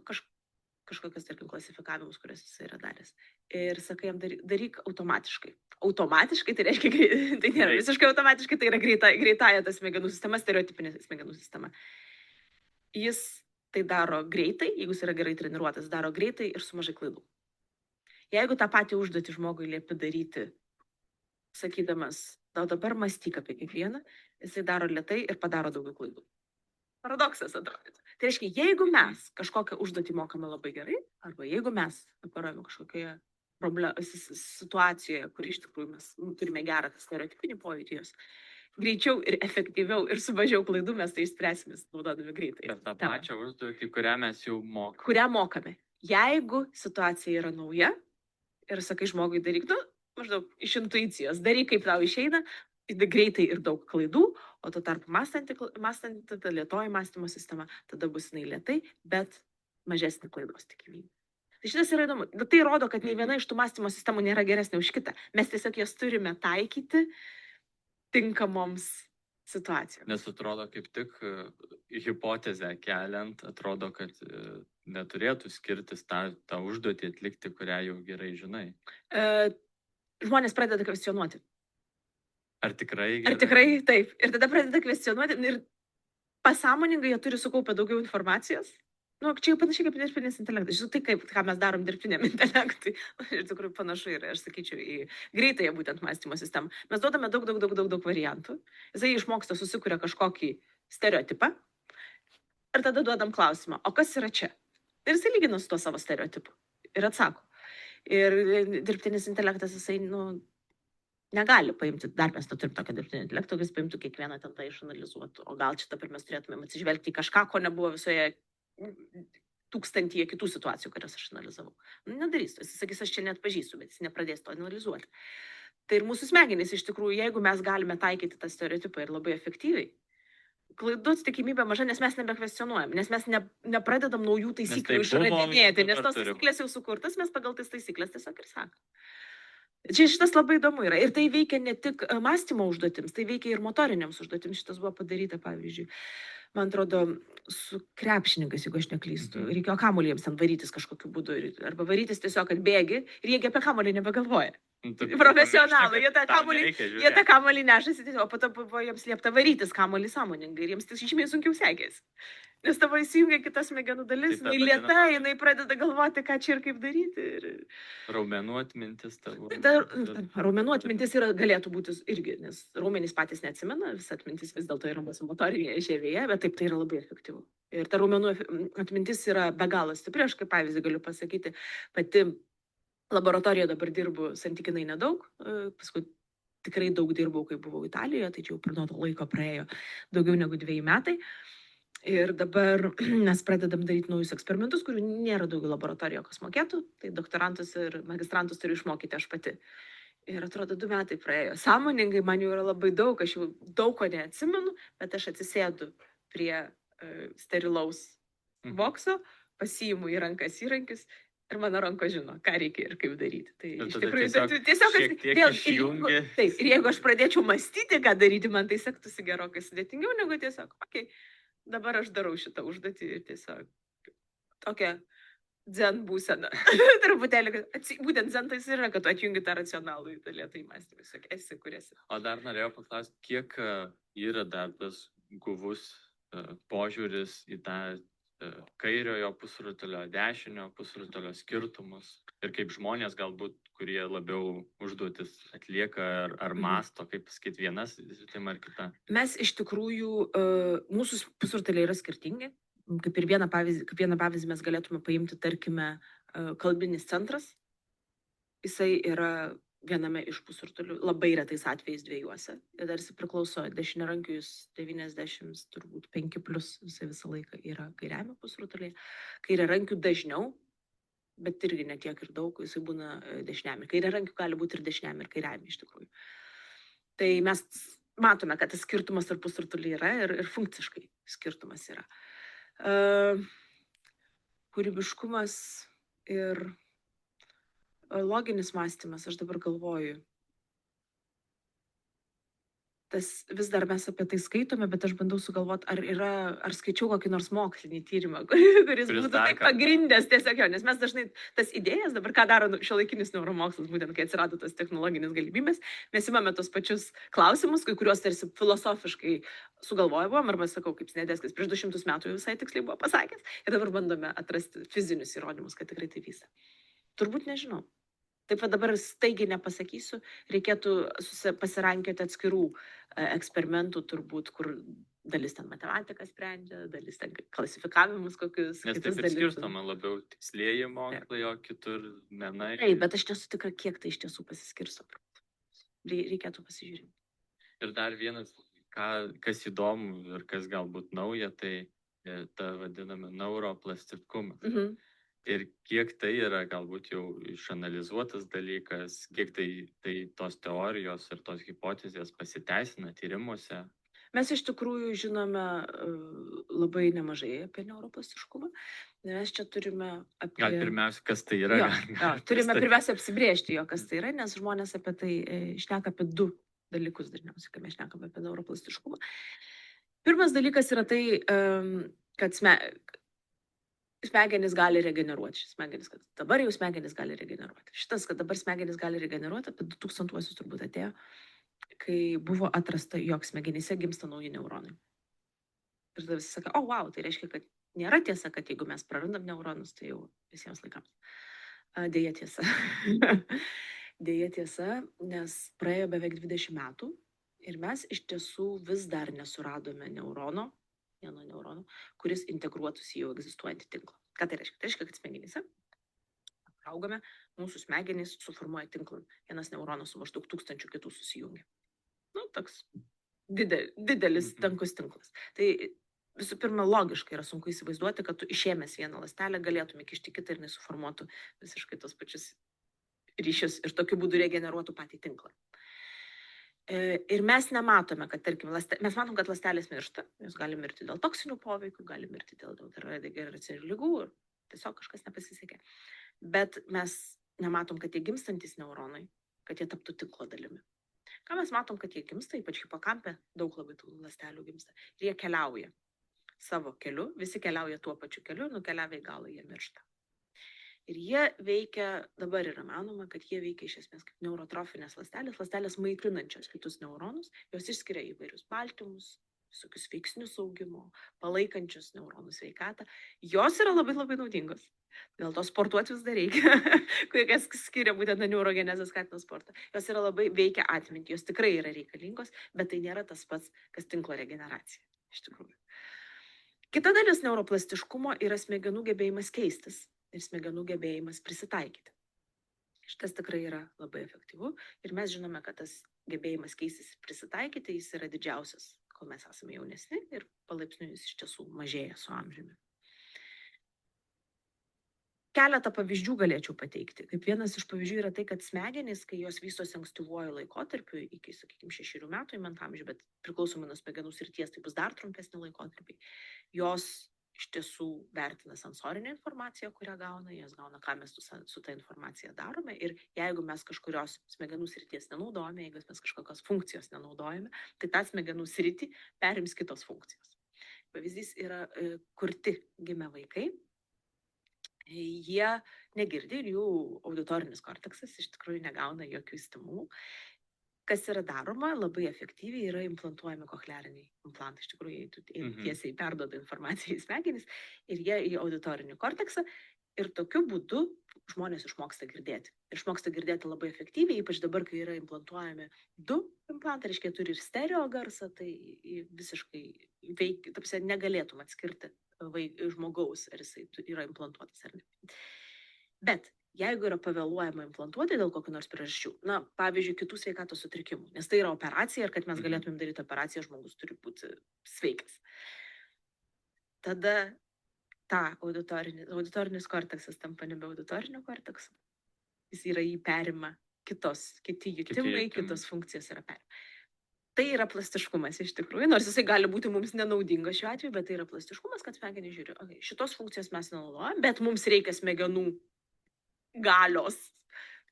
kažkokias, tarkim, klasifikavimus, kurias jisai yra daręs, ir sakai jam daryk automatiškai. Automatiškai tai reiškia, tai nėra visiškai automatiškai, tai yra greitąja ta smegenų sistema, stereotipinė smegenų sistema. Jis tai daro greitai, jeigu jis yra gerai treniruotas, daro greitai ir su mažai klaidų. Jeigu tą patį užduotį žmogui liepi daryti, sakydamas, dabar mąstyk apie kiekvieną, jisai daro lėtai ir padaro daugiau klaidų. Paradoksas atrodytų. Tai reiškia, jeigu mes kažkokią užduotį mokame labai gerai, arba jeigu mes operuojame kažkokioje situacijoje, kur iš tikrųjų mes turime gerą stereotipinį poveikį jos, greičiau ir efektyviau ir su mažiau klaidų mes tai išspręsime, naudodami greitai. Bet tą pačią užduotį, kurią mes jau mokame. Kurią mokame. Jeigu situacija yra nauja ir sakai žmogui daryk, maždaug iš intuicijos, daryk kaip tau išeina, greitai ir daug klaidų, o tuo tarpu mąstanti ta lėtoji mąstymo sistema, tada bus jinai lėtai, bet mažesnė klaidos tikimybė. Tai šitas yra įdomu. Tai rodo, kad nei viena iš tų mąstymo sistemų nėra geresnė už kitą. Mes tiesiog jas turime taikyti tinkamoms situacijoms. Nes atrodo, kaip tik hipotezę keliant, atrodo, kad neturėtų skirtis tą užduotį atlikti, kurią jau gerai žinai. Žmonės pradeda kvestionuoti. Ar tikrai? Ar tikrai? Taip. Ir tada pradeda kvestionuoti ir pasąmoningai jie turi sukaupę daugiau informacijos. Čia jau panašiai kaip dirbtinis intelektas. Žinau, tai ką mes darom dirbtiniam intelektui. Iš tikrųjų panašu yra, aš sakyčiau, į greitąją būtent mąstymo sistemą. Mes duodame daug variantų. Jisai išmoksta, susikuria kažkokį stereotipą. Ir tada duodam klausimą, o kas yra čia? Ir jisai lygina su tuo savo stereotipu. Ir atsako. Ir dirbtinis intelektas, jisai, negali paimti, dar mes neturim tokio dirbtinio intelekto, jis paimtų kiekvieną ten tą išanalizuotų. O gal čia dabar mes turėtumėm atsižvelgti į kažką, ko nebuvo visoje tūkstantyje kitų situacijų, kurias aš analizavau. Nedarys to, jis sakys, aš čia net pažįstu, bet jis nepradės to analizuoti. Tai ir mūsų smegenys, iš tikrųjų, jeigu mes galime taikyti tą stereotipą ir labai efektyviai, klaidų tikimybė maža, nes mes nebekvestionuojam, nes mes nepradedam naujų taisyklių išradinėti, nes tos taisyklės jau sukurtas, mes pagal tas taisyklės tiesiog ir sakom. Čia šitas labai įdomu yra. Ir tai veikia ne tik mąstymo užduotims, tai veikia ir motoriniams užduotims. Šitas buvo padaryta, pavyzdžiui, man atrodo, su krepšininkais, jeigu aš neklystu. Reikėjo kamuolį jiems ten varytis kažkokiu būdu. Arba varytis tiesiog atbėgi ir jie apie kamuolį nebegalvoja. Profesionalai, jie tą kamuolį nešasi, o po to buvo jiems liepta varytis kamuolį sąmoningai ir jiems tai žymiai sunkiau sekėsi. Nes tavo įsijungia kitas smegenų dalis, jinai lėta, jinai pradeda galvoti, ką čia ir kaip daryti. Raumenų atmintis tavo. Raumenų atmintis galėtų būti irgi, nes raumenys patys neatsimena, vis atmintis vis dėlto yra mūsų motorinėje žievėje, bet taip tai yra labai efektyvu. Ir ta raumenų atmintis yra be galo stipri, aš kaip pavyzdį galiu pasakyti, pati laboratorijoje dabar dirbu santykinai nedaug, paskui tikrai daug dirbau, kai buvau Italijoje, tai čia jau nuo to laiko praėjo daugiau negu 2 metai. Ir dabar mes pradedam daryti naujus eksperimentus, kurių nėra daugiau laboratorijoje, kas mokėtų. Tai doktorantus ir magistrantus turiu išmokyti aš pati. Ir atrodo, 2 metai praėjo. Sąmoningai man jau yra labai daug, aš jau daug ko neatsimenu, bet aš atsisėdu prie sterilaus bokso, pasiimu į rankas įrankius ir mano rankos žino, ką reikia ir kaip daryti. Tai Ir iš tada tikrųjų, tiesiog šiek tiek išjungi. Taip, ir jeigu aš pradėčiau mąstyti, ką daryti, man tai sektųsi gerokai sudėtingiau negu tiesiog, okei, dabar aš darau šitą užduotį ir tiesiog tokia dzen būsena. Truputėlį, būtent dzen tai yra, kad tu atjungi tą racionalų į tą lėtą įmąstymą, tiesiog esi, kur esi. O dar norėjau paklausti, kiek yra dar tas guvus požiūris į tą kairiojo pusrutulio, dešinio pusrutulio skirtumus ir kaip žmonės galbūt, kurie labiau užduotis atlieka ar masto, kaip sakyti, vienas sistema ar kita. Mes iš tikrųjų, mūsų pusrutuliai yra skirtingi. Kaip vieną pavyzdį mes galėtume paimti, tarkime, kalbinis centras. Jisai yra viename iš pusrutulių, labai retais atvejais dviejuose. Ir dar jis priklauso dešiniarankiui 90, turbūt 5+, jisai visą laiką yra kairiame pusrutulyje. Kairiarankių dažniau, bet irgi netiek ir daug, jisai būna dešiniame. Kairiarankių gali būti ir dešiniame, ir kairiame iš tikrųjų. Tai mes matome, kad tas skirtumas tarp pusrutulių yra ir funkciškai skirtumas yra. Kūrybiškumas ir loginis mąstymas, aš dabar galvoju. Tas vis dar mes apie tai skaitome, bet aš bandau sugalvoti, ar skaičiau kokį nors mokslinį tyrimą, kuris būtų taip pagrindęs tiesiog jo, nes mes dažnai tas idėjas, dabar ką daro šiuolaikinis neuromokslas, būtent kai atsirado tas technologinis galimybės, mes imame tos pačius klausimus, kai kuriuos tarsi filosofiškai sugalvojom, arba sakau, kaip Sniadeckis prieš 200 metų visai tiksliai buvo pasakęs, ir dabar bandome atrasti fizinius įrodymus, kad tikrai tai vyksta. Turbūt nežinau. Taip pat dabar staigiai nepasakysiu, reikėtų pasirankioti atskirų eksperimentų turbūt, kur dalis ten matematiką sprendžia, dalis ten klasifikavimus kokius. Nes taip ir skirstoma labiau tikslieji mokslai, o kitur menai. Taip, bet aš nesu tikra, kiek tai iš tiesų pasiskirsto. Reikėtų pasižiūrėti. Ir dar vienas, kas įdomu ir kas galbūt nauja, tai ta vadinama neuroplastiškumas. Ir kiek tai yra galbūt jau išanalizuotas dalykas, kiek tai tos teorijos ir tos hipotezės pasiteisina tyrimuose. Mes iš tikrųjų žinome labai nemažai apie neuroplastiškumą. Mes čia turime apie... Gal pirmiausia, kas tai yra? Turime pirmiausia apsibrėžti jo, kas tai yra, nes žmonės apie tai šneka apie 2 dalykus dažniausiai, kai mes šnekame apie neuroplastiškumą. Pirmas dalykas yra tai, kad smegenys gali regeneruoti. Smegenys, kad dabar jau smegenys gali regeneruoti. Šitas, kad dabar smegenys gali regeneruoti, apie 2000-uosius turbūt atėjo, kai buvo atrasta, jog smegenyse gimsta nauji neuronai. Ir tada visi sako, wow, tai reiškia, kad nėra tiesa, kad jeigu mes prarandam neuronus, tai jau visiems laikams. Deja tiesa. Deja tiesa, nes praėjo beveik 20 metų ir mes iš tiesų vis dar nesuradome vieno neurono, kuris integruotųsi į jau egzistuojantį tinklą. Ką tai reiškia? Tai reiškia, kad smegenyse augame, mūsų smegenys suformuoja tinklą. Vienas neuronas su maždaug 1000 kitų susijungia. Toks didelis, tankus tinklas. Tai visų pirma, logiškai yra sunku įsivaizduoti, kad tu išėmęs vieną ląstelę galėtum įkišti kitą ir nesuformuotų visiškai tos pačius ryšius ir tokiu būdu regeneruotų patį tinklą. Ir mes nematome, kad, tarkim, mes matom, kad ląstelės miršta, jos gali mirti dėl toksinių poveikių, gali mirti dėl degeneracinių ligų ir tiesiog kažkas nepasisekė. Bet mes nematom, kad jie gimstantis neuronai, kad jie taptų tinklo dalimi. Ką mes matom, kad jie gimsta, ypač hipokampe, daug labai tų ląstelių gimsta. Ir jie keliauja savo keliu, visi keliauja tuo pačiu keliu ir nukeliavę į galą jie miršta. Ir jie veikia, dabar yra manoma, kad jie veikia iš esmės kaip neurotrofinės ląstelės maitinančios kitus neuronus, jos išskiria įvairius baltymus, visokius veiksnius augimo, palaikančius neuronų sveikatą. Jos yra labai labai naudingos. Dėl to sportuoti vis dar reikia, kas skiria būtent neurogenezę skatina sportą. Jos yra labai veikia atmintį, jos tikrai yra reikalingos, bet tai nėra tas pats, kas tinklo regeneracija. Iš tikrųjų. Kita dalis neuroplastiškumo yra smegenų gebėjimas keistis ir smegenų gebėjimas prisitaikyti. Šitas tikrai yra labai efektyvu ir mes žinome, kad tas gebėjimas keistis ir prisitaikyti, jis yra didžiausias, kol mes esame jaunesni ir palaipsniui jis iš tiesų mažėja su amžiumi. Keletą pavyzdžių galėčiau pateikti. Kaip vienas iš pavyzdžių yra tai, kad smegenys, kai jos vystosi ankstyvuoju laikotarpiu, iki, sakykime, 6 metų įmant amžių, bet priklausomai nuo smegenų srities, tai bus dar trumpesnį laikotarpį, jos iš tiesų vertina sensorinę informaciją, kurią gauna, jos gauna, ką mes su ta informacija darome. Ir jeigu mes kažkurios smegenų srities nenaudojame, jeigu mes kažkokios funkcijos nenaudojame, tai tą smegenų sritį perims kitos funkcijos. Pavyzdys yra kurti gimę vaikai. Jie negirdi ir jų auditorinis korteksas iš tikrųjų negauna jokių stimulų. Kas yra daroma, labai efektyviai yra implantuojami kochleariniai implantai. Iš tikrųjų, tiesiai perduoda informaciją į smegenis ir jie į auditorinį korteksą. Ir tokiu būdu žmonės išmoksta girdėti. Išmoksta girdėti labai efektyviai, ypač dabar, kai yra implantuojami 2 implantai, reiškia, turi ir stereo garsą, tai visiškai veikia, tapsi negalėtum atskirti žmogaus, ar jisai yra implantuotas ar ne. Bet jeigu yra pavėluojama implantuoti dėl kokių nors priežasčių, na, pavyzdžiui, kitų sveikatos sutrikimų, nes tai yra operacija ir kad mes galėtumėm daryti operaciją, žmogus turi būti sveikas. Tada auditorinis korteksas tampa nebe auditorinio kortekso, jis yra jį perima kiti jutimai, kitos funkcijos yra perima. Tai yra plastiškumas iš tikrųjų, nors jisai gali būti mums nenaudingas šiuo atveju, bet tai yra plastiškumas, kad smegenys žiūri, okay, šitos funkcijos mes nenaudojam, bet mums reikia smegenų galios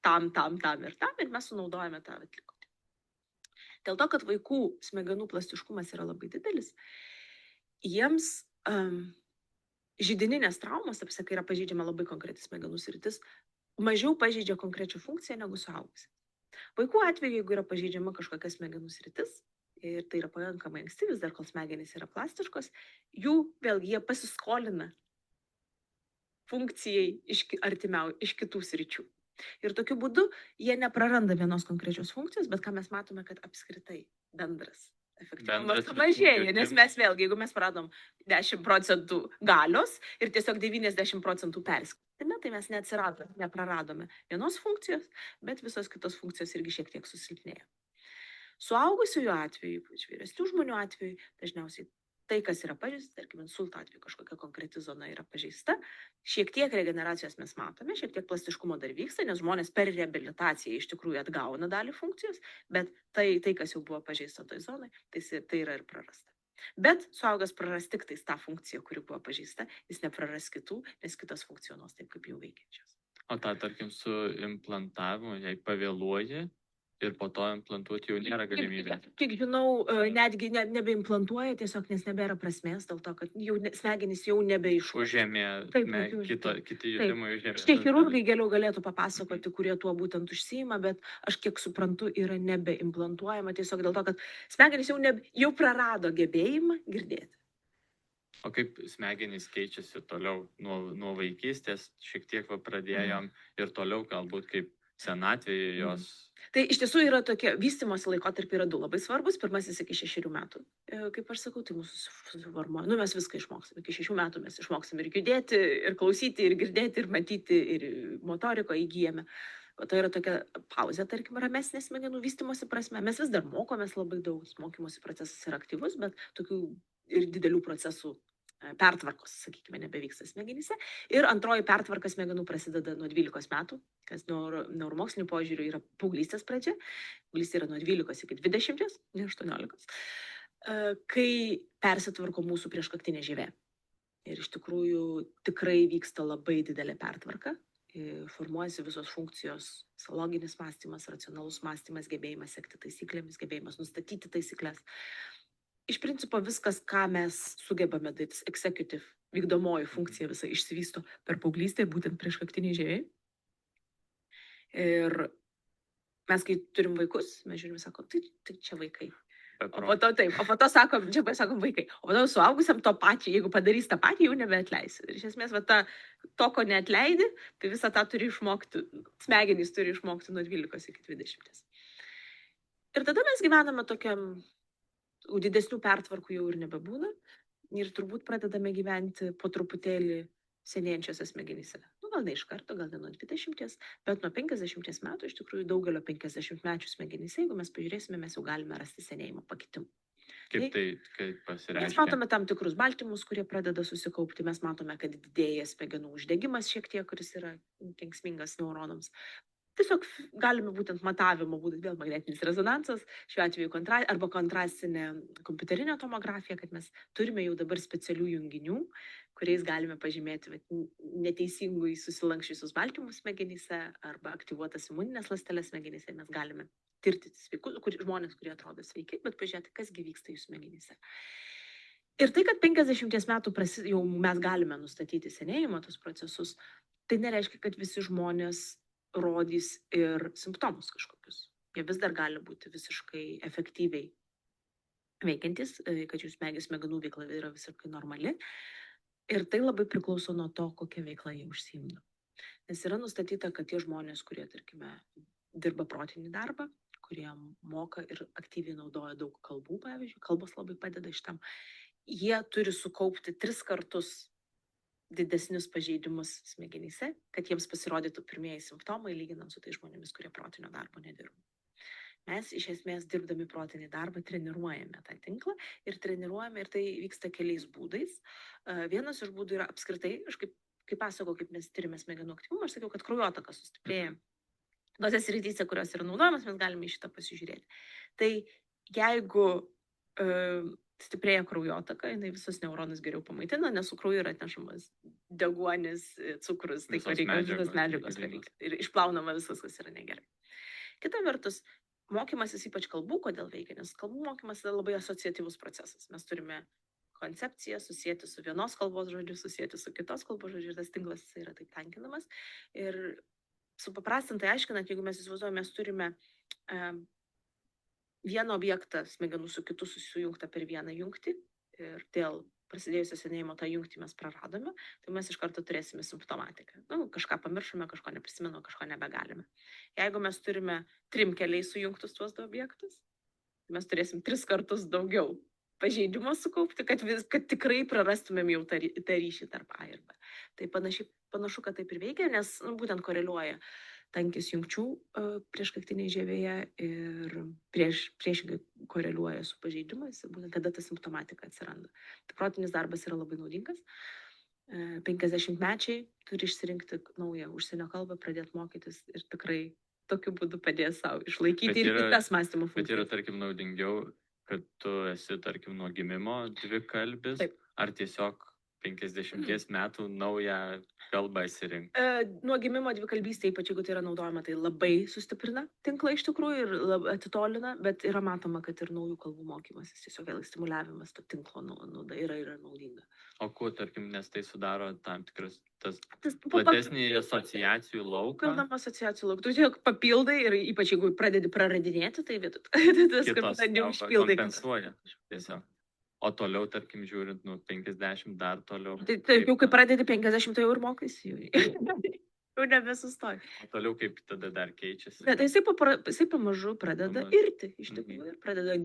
tam ir mes sunaudojame tą atlikotį. Dėl to, kad vaikų smegenų plastiškumas yra labai didelis, jiems židininės traumos, apskritai, kai yra pažeidžiama labai konkreti smegenų sritis, mažiau pažeidžia konkrečią funkciją negu suaugusi. Vaikų atveju, jeigu yra pažeidžiama kažkokia smegenų sritis, ir tai yra pakankamai anksti, vis dar kol smegenys yra plastiškos, vėlgi jie pasiskolina funkcijai iš kitų sričių. Ir tokiu būdu jie nepraranda vienos konkrečios funkcijos, bet ką mes matome, kad apskritai bendras efektyvumas sumažėja, nes mes vėlgi, jeigu mes praradom 10% galios ir tiesiog 90% perskirtime, tai mes nepraradome vienos funkcijos, bet visos kitos funkcijos irgi šiek tiek susilpnėjo. Suaugusiųjų atveju, ypač vyresnių žmonių atveju, dažniausiai tai, kas yra pažeista, tarkim, insulto atveju kažkokia konkreti zona yra pažeista, šiek tiek regeneracijos mes matome, šiek tiek plastiškumo dar vyksta, nes žmonės per reabilitaciją iš tikrųjų atgauna dalį funkcijos, bet tai kas jau buvo pažeista toj zonai, tai yra ir prarasta. Bet suaugęs praras tik tą funkciją, kuri buvo pažeista, jis nepraras kitų, nes kitos funkcionuos taip, kaip jau veikiančios. O tarkim, su implantavimu, jei pavėluoji, ir po to implantuoti jau nėra galimybė. Kiek žinau, netgi nebeimplantuoja tiesiog, nes nebėra prasmės, dėl to, kad smegenys jau nebeišuoja. Užėmė, kiti jutimai užėmė. Šitie chirurgai geriau galėtų papasakoti, kurie tuo būtent užsiima, bet aš kiek suprantu, yra nebeimplantuojama tiesiog dėl to, kad smegenys jau prarado gebėjimą girdėti. O kaip smegenys keičiasi toliau nuo vaikystės, šiek tiek pradėjom ir toliau galbūt kaip senatvėje jos. Tai iš tiesų yra tokie vystymosi laikotarpiai yra 2 labai svarbus. Pirmasis iki 6 metų. Kaip aš sakau, tai mūsų suformuoja. Mes viską išmoksime. Iki 6 metų mes išmoksime ir judėti, ir klausyti, ir girdėti, ir matyti, ir motoriko įgyjame. O tai yra tokia pauzė, tarkim, ramesnė smegenų vystymosi prasme. Mes vis dar mokomės labai daug. Mokymosi procesas yra aktyvus, bet tokių ir didelių procesų pertvarkos, sakykime, nebevyksta smegenyse. Ir antroji pertvarka smegenų prasideda nuo 12 metų, kas neuromoksliniu požiūriu yra paauglystės pradžia. Paauglystė yra nuo 12 iki 20, ne 18, kai persitvarko mūsų prieškaktinė žievė. Ir iš tikrųjų tikrai vyksta labai didelė pertvarka. Formuojasi visos funkcijos, loginis mąstymas, racionalus mąstymas, gebėjimas sekti taisyklėmis, gebėjimas nustatyti taisyklės. Iš principo viskas, ką mes sugebame daryti, executive, vykdomoji funkcija visa išsivysto per paauglystę, būtent prieškaktiniai žievė. Ir mes, kai turim vaikus, mes žiūrime, sakom, tai čia vaikai. O po to sakom, čia pasakom vaikai. O po to suaugusiam to pačią, jeigu padarys tą patį, jau nebeatleisi. Ir iš esmės, to, ko neatleidi, tai visą tą turi išmokti, smegenys turi išmokti nuo 12 iki 20. Ir tada mes gyvename tokiam didesnių pertvarkų jau ir nebebūna ir turbūt pradedame gyventi po truputėlį senėjančiose smegenyse. Gal ne iš karto, gal ne nuo 20, bet nuo 50 metų, iš tikrųjų daugelio 50-mečių smegenyse, jeigu mes pažiūrėsime, mes jau galime rasti senėjimo pakitimų. Kaip pasireiškia? Mes matome tam tikrus baltymus, kurie pradeda susikaupti, mes matome, kad didėja smegenų uždegimas šiek tiek, kuris yra kenksmingas neuronams. tiesiog galime būtent matavimo būdai, vėl magnetinis rezonansas, šiuo atveju arba kontrastinė kompiuterinė tomografija, kad mes turime jau dabar specialių junginių, kuriais galime pažymėti neteisingai susilankščiusius baltymus smegenyse arba aktyvuotas imuninės ląsteles smegenyse. Mes galime tirti žmonės, kurie atrodo sveiki, bet pažiūrėti, kas vyksta jų smegenyse. Ir tai, kad 50 metų jau mes galime nustatyti senėjimo tos procesus, tai nereiškia, kad visi žmonės rodys ir simptomus kažkokius. Jie vis dar gali būti visiškai efektyviai veikiantis, kad jų smegenų veikla yra visiškai normali. Ir tai labai priklauso nuo to, kokią veiklą jie užsiimda. Nes yra nustatyta, kad tie žmonės, kurie, tarkime, dirba protinį darbą, kurie moka ir aktyviai naudoja daug kalbų, pavyzdžiui, kalbos labai padeda šitam, jie turi sukaupti 3 kartus didesnius pažeidimus smegenyse, kad jiems pasirodytų pirmieji simptomai, lyginant su tai žmonėmis, kurie protinio darbo nedirba. Mes iš esmės dirbdami protinį darbą treniruojame tą tinklą ir tai vyksta keliais būdais. Vienas iš būdų yra apskritai, aš kaip pasakau, kaip mes tyrime smegenų aktyvumą, aš sakiau, kad kraujotaka sustiprėja. Tose srityse, kurios yra naudojamas, mes galime į šitą pasižiūrėti. Tai jeigu stiprėja kraujotaka, jinai visus neuronus geriau pamaitina, nes su krauju yra atnešamas deguonis, cukrus, tai ko reikia, visos medžiagos, ko reikia. Ir išplaunama visas, kas yra negerai. Kita vertus, mokymasis ypač kalbų, kodėl veikia, nes kalbų mokymas yra labai asociatyvus procesas. Mes turime koncepciją susijęti su vienos kalbos žodžiu, susijęti su kitos kalbos žodžiu, ir tas tinklas yra taip tankinamas. Ir supaprastintai aiškinant, jeigu mes įsivaizduojame, mes turime vieną objektą smegenų su kitu susijungtą per vieną jungtį ir dėl prasidėjusio senėjimo tą jungtį mes praradome, tai mes iš karto turėsime simptomatiką. Kažką pamiršome, kažko neprisimenu, kažko nebegalime. Jeigu mes turime 3 keliais sujungtus tuos 2 objektus, mes turėsim 3 kartus daugiau pažeidimo sukaupti, kad tikrai prarastumėm jau tą ryšį tarp A ir B. Tai panašu, kad taip ir veikia, nes būtent koreliuoja tankis jungčių prieškaktinėje žievėje ir priešingai koreliuoja su pažeidimais, būtent kada ta simptomatika atsiranda. Tai protinis darbas yra labai naudingas. 50-mečiai turi išsirinkti naują užsienio kalbą, pradėti mokytis ir tikrai tokiu būdu padės savo išlaikyti ir kitas mąstymo funkcijas. Bet yra, tarkim, naudingiau, kad tu esi, tarkim, nuo gimimo dvikalbis, Taip. ar tiesiog 50 metų naują kalbą įsirinkti? Nuo gimimo dvikalbystė, ypač jeigu tai yra naudojama, tai labai sustiprina tinklą iš tikrųjų ir atitolina, bet yra matoma, kad ir naujų kalbų mokymasis, tiesiog vėl stimuliavimas to tinklo yra naudinga. O kuo, tarkim, nes tai sudaro tam tikras platesnį asociacijų lauką? Pilnam asociacijų lauką. Tu tiesiog papildai ir ypač jeigu pradedi praradinėti, tai tas kompensuoja tiesiog. O toliau, tarkim, žiūrint, 50 dar toliau. Tai jau kai pradedi 50, tai jau ir mokaisi. Jau nebesustoji. O toliau kaip tada dar keičiasi? Bet jisai pamažu pradeda irti, iš tikrųjų, ir pradeda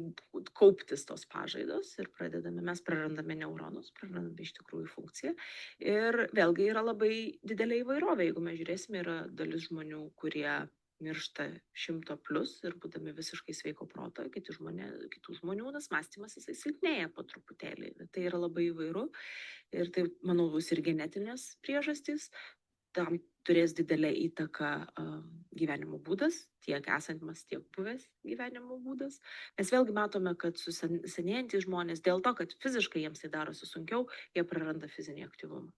kauptis tos pažaidos ir mes prarandame neuronus, prarandame iš tikrųjų funkciją. Ir vėlgi yra labai didelė įvairovė. Jeigu mes žiūrėsime, yra dalis žmonių, kurie miršta 100+ ir būdami visiškai sveiko proto, kitų žmonių mąstymas jisai silpnėja po truputėlį. Tai yra labai įvairu ir tai, manau, bus ir genetinės priežastys. Tam turės didelę įtaką gyvenimo būdas, tiek esantis, tiek buvęs gyvenimo būdas. Mes vėlgi matome, kad senėjantys žmonės dėl to, kad fiziškai jiems tai darosi sunkiau, jie praranda fizinį aktyvumą.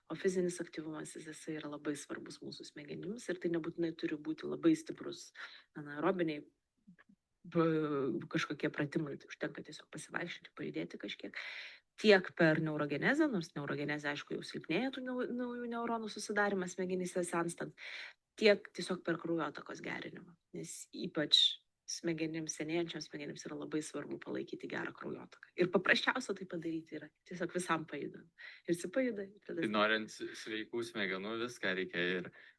O fizinis aktyvumas jisai yra labai svarbus mūsų smegenims ir tai nebūtinai turi būti labai stiprus anaerobiniai kažkokie pratimai, tai užtenka tiesiog pasivaikščioti, pajudėti kažkiek. Tiek per neurogenezę, nors neurogenezė, aišku, jau silpnėja tų naujų neuronų susidarimas smegenyse senstant, tiek tiesiog per kraujotakos gerinimą, nes ypač senėjančiams smegenims yra labai svarbu palaikyti gerą kraujotaką. Ir paprasčiausia tai padaryti yra tiesiog visam pajudant. Ir pajuda. Tai norint sveikų smegenų viską reikia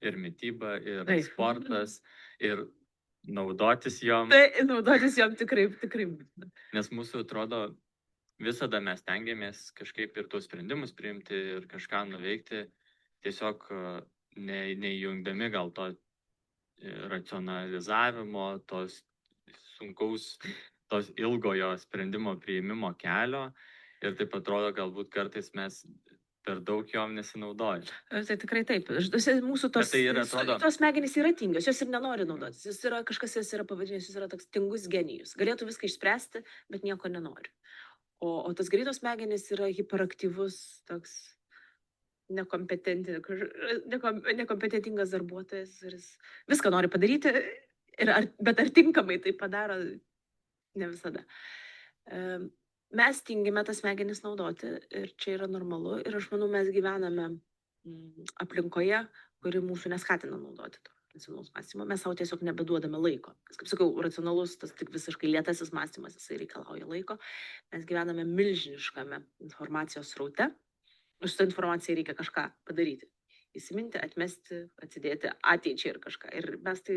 ir mityba, ir sportas, ir naudotis jom. Tai naudotis jom tikrai būtina. Nes mūsų atrodo, visada mes tengiamės kažkaip ir tuos sprendimus priimti ir kažką nuveikti, tiesiog neįjungdami gal to racionalizavimo, tos sunkaus, tos ilgojo sprendimo priėmimo kelio ir taip atrodo, galbūt kartais mes per daug jom nesinaudoju. Tai tikrai taip. Mūsų Bet tai ir atrodo- tos smegenys yra tingios, jos ir nenori naudotis. Kažkas jas yra pavadinęs, jis yra toks tingus genijus. Galėtų viską išspręsti, bet nieko nenori. O tas greitos smegenys yra hiperaktyvus, toks nekompetentingas darbuotojas, ir jis viską nori padaryti, bet ar tinkamai tai padaro, ne visada. Mes tingime tas smegenis naudoti ir čia yra normalu, ir aš manau, mes gyvename aplinkoje, kuri mūsų neskatina naudoti to racionalaus mąstymo. Mes savo tiesiog nebeduodame laiko. Kaip sakau, racionalus, tas tik visiškai lėtasis mąstymas, jisai reikalauja laiko. Mes gyvename milžiniškame informacijos sraute. Už tą informaciją reikia kažką padaryti. Įsiminti, atmesti, atsidėti ateičiai ir kažką. Ir mes tai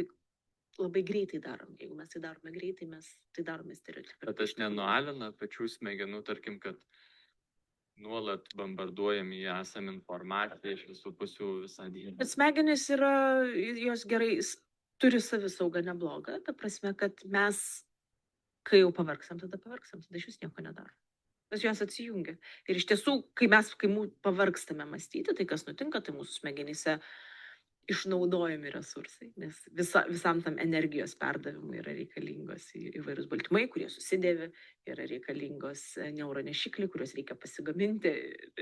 labai greitai darom. Jeigu mes tai darome greitai, mes tai darome stereotipiškai. Bet aš nenualinu pačių smegenų, tarkim, kad nuolat bombarduojami esam informaciją iš visų pusių visą dieną. Bet smegenys yra, jos gerai, turi savisaugą neblogą, ta prasme, kad mes, kai jau pavargstam, tada iš vis nieko nedarom. Nes jos atsijungia. Ir iš tiesų, kai pavargstame mąstyti, tai kas nutinka, tai mūsų smegenyse išnaudojami resursai, nes visam tam energijos perdavimui yra reikalingos įvairūs baltymai, kurie susidėvi, yra reikalingos neuronešikliai, kuriuos reikia pasigaminti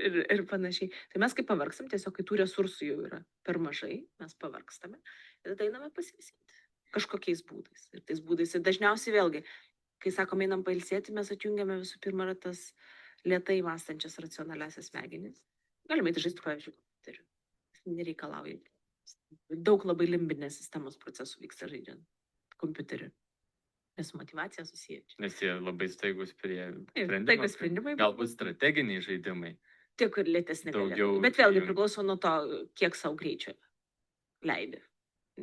ir panašiai. Tai mes, kai pavargstam, tiesiog, kai tų resursų jau yra per mažai, mes pavargstame ir tada einame pasiilsėti kažkokiais būdais. Ir tais būdais, ir dažniausiai vėlgi, kai sakom, einam pailsėti, mes atjungiame visų pirma tas lėtai mąstančias racionaliasias smegenis. Galime įti žaisti, pavyzdžiui, kompiuteriu. Nereikalauja. Daug labai limbinės sistemos procesų vyksta žaidžiant kompiuteriu. Nes motyvacija susiję. Nes jie labai staigus prie Staigus sprendimai. Galbūt strateginiai žaidimai. Tiek ir lėtesni. Daugiau. Bet vėlgi priklauso nuo to, kiek savo greičio leidi.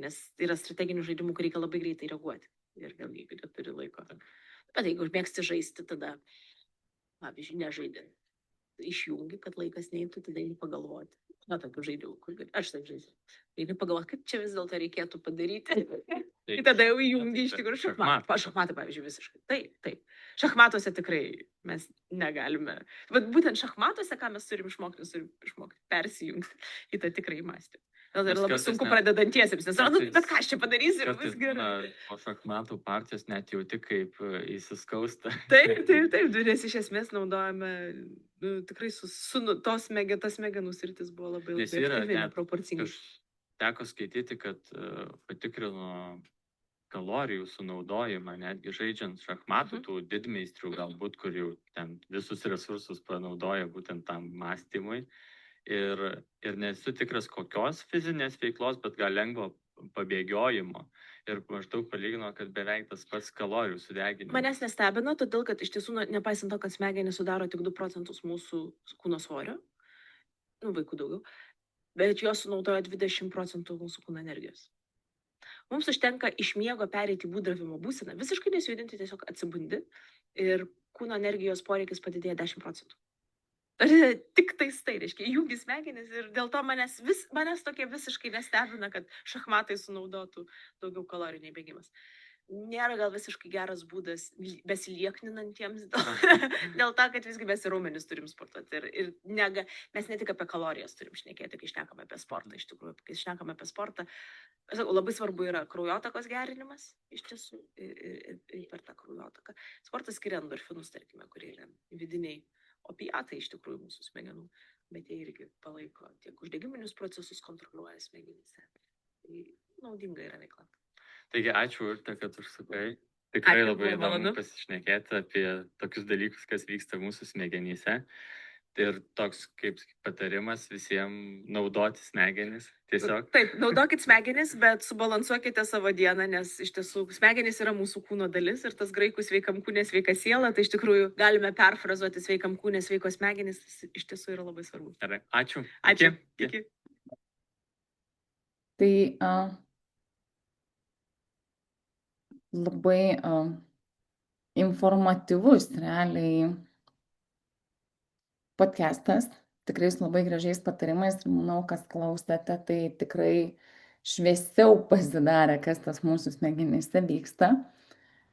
Nes yra strateginių žaidimų, kur reikia labai greitai reaguoti. Ir vėlgi, jeigu neturi laiko. Bet jeigu mėgsti žaisti, tada, pavyzdžiui, nežaidint. Išjungi, kad laikas neįtų, tada eini pagalvoti. Na, tokių žaidimų, kur aš taip žaidžiu. Eini pagalvoti, kaip čia vis dėlto reikėtų padaryti. Ir tada jau įjungi iš tikrųjų šachmatai, pavyzdžiui, visiškai. Taip. Šachmatuose tikrai mes negalime. Bet būtent šachmatuose, ką mes turim išmokti persijungti į tą tikrai mąstymą. Gal ir labai sunku pradedantiesiems, nes, bet ką aš čia padarysiu ir bus gerai. Po šachmatų partijos net jauti kaip įsiskausta. Taip, nes iš esmės naudojame tikrai tas smegenų sritis buvo labai aktyvi, proporcingai. Aš teko skaityti, kad patikrino kalorijų sunaudojimą, netgi žaidžiant šachmatų, tų didmeistrių galbūt, kur jau ten visus resursus panaudoja būtent tam mąstymui. Ir nesu tikras kokios fizinės veiklos, bet gal lengvo pabėgiojimo. Ir maždaug palygino, kad beveik tas pats kalorijų sudeginimas. Manęs nestebino, todėl, kad iš tiesų, nepaisant to, kad smegenys sudaro tik 2% mūsų kūno svorio, vaikų daugiau, bet jos sunaudoja 20% mūsų kūno energijos. Mums užtenka iš miego pereiti į būdravimo būseną, visiškai nesijudinti, tiesiog atsibundi ir kūno energijos poreikis padidėja 10%. Tik tai, reiškia, įjungi smegenis ir dėl to manęs tokie visiškai nestebina, kad šachmatai sunaudotų daugiau kalorijų nei bėgimas. Nėra gal visiškai geras būdas besiliekninantiems dėl to, kad visgi mes ir raumenis turim sportuoti. Ir mes ne tik apie kalorijas turim šnekėti, kai šnekame apie sportą. Iš tikrųjų, kai šnekame apie sportą, labai svarbu yra kraujotakos gerinimas, iš tiesų, ir per tą kraujotaką. Sportas skiria endorfinus, tarkime, kurie yra vidiniai opiatai iš tikrųjų mūsų smegenų, bet jie irgi palaiko tiek uždegiminius procesus, kontroliuoja smegenyse. Tai naudinga yra veikla. Taigi, ačiū, Urte, kad užsukai. Tikrai labai įdomu pasišnekėti apie tokius dalykus, kas vyksta mūsų smegenyse. Ir toks kaip patarimas visiems naudoti smegenis. Tiesiog. Taip, naudokit smegenis, bet subalansuokite savo dieną, nes iš tiesų smegenys yra mūsų kūno dalis ir tas graikų sveikam kūne sveika siela, tai iš tikrųjų galime perfrazuoti sveikam kūne sveikos smegenys, iš tiesų yra labai svarbu. Gerai, ačiū. Ačiū. Iki. Tai labai informatyvus realiai podcastas, tikrai su labai gražiais patarimais ir manau, kas klausėte, tai tikrai šviesiau pasidarė, kas tas mūsų smegenyse vyksta.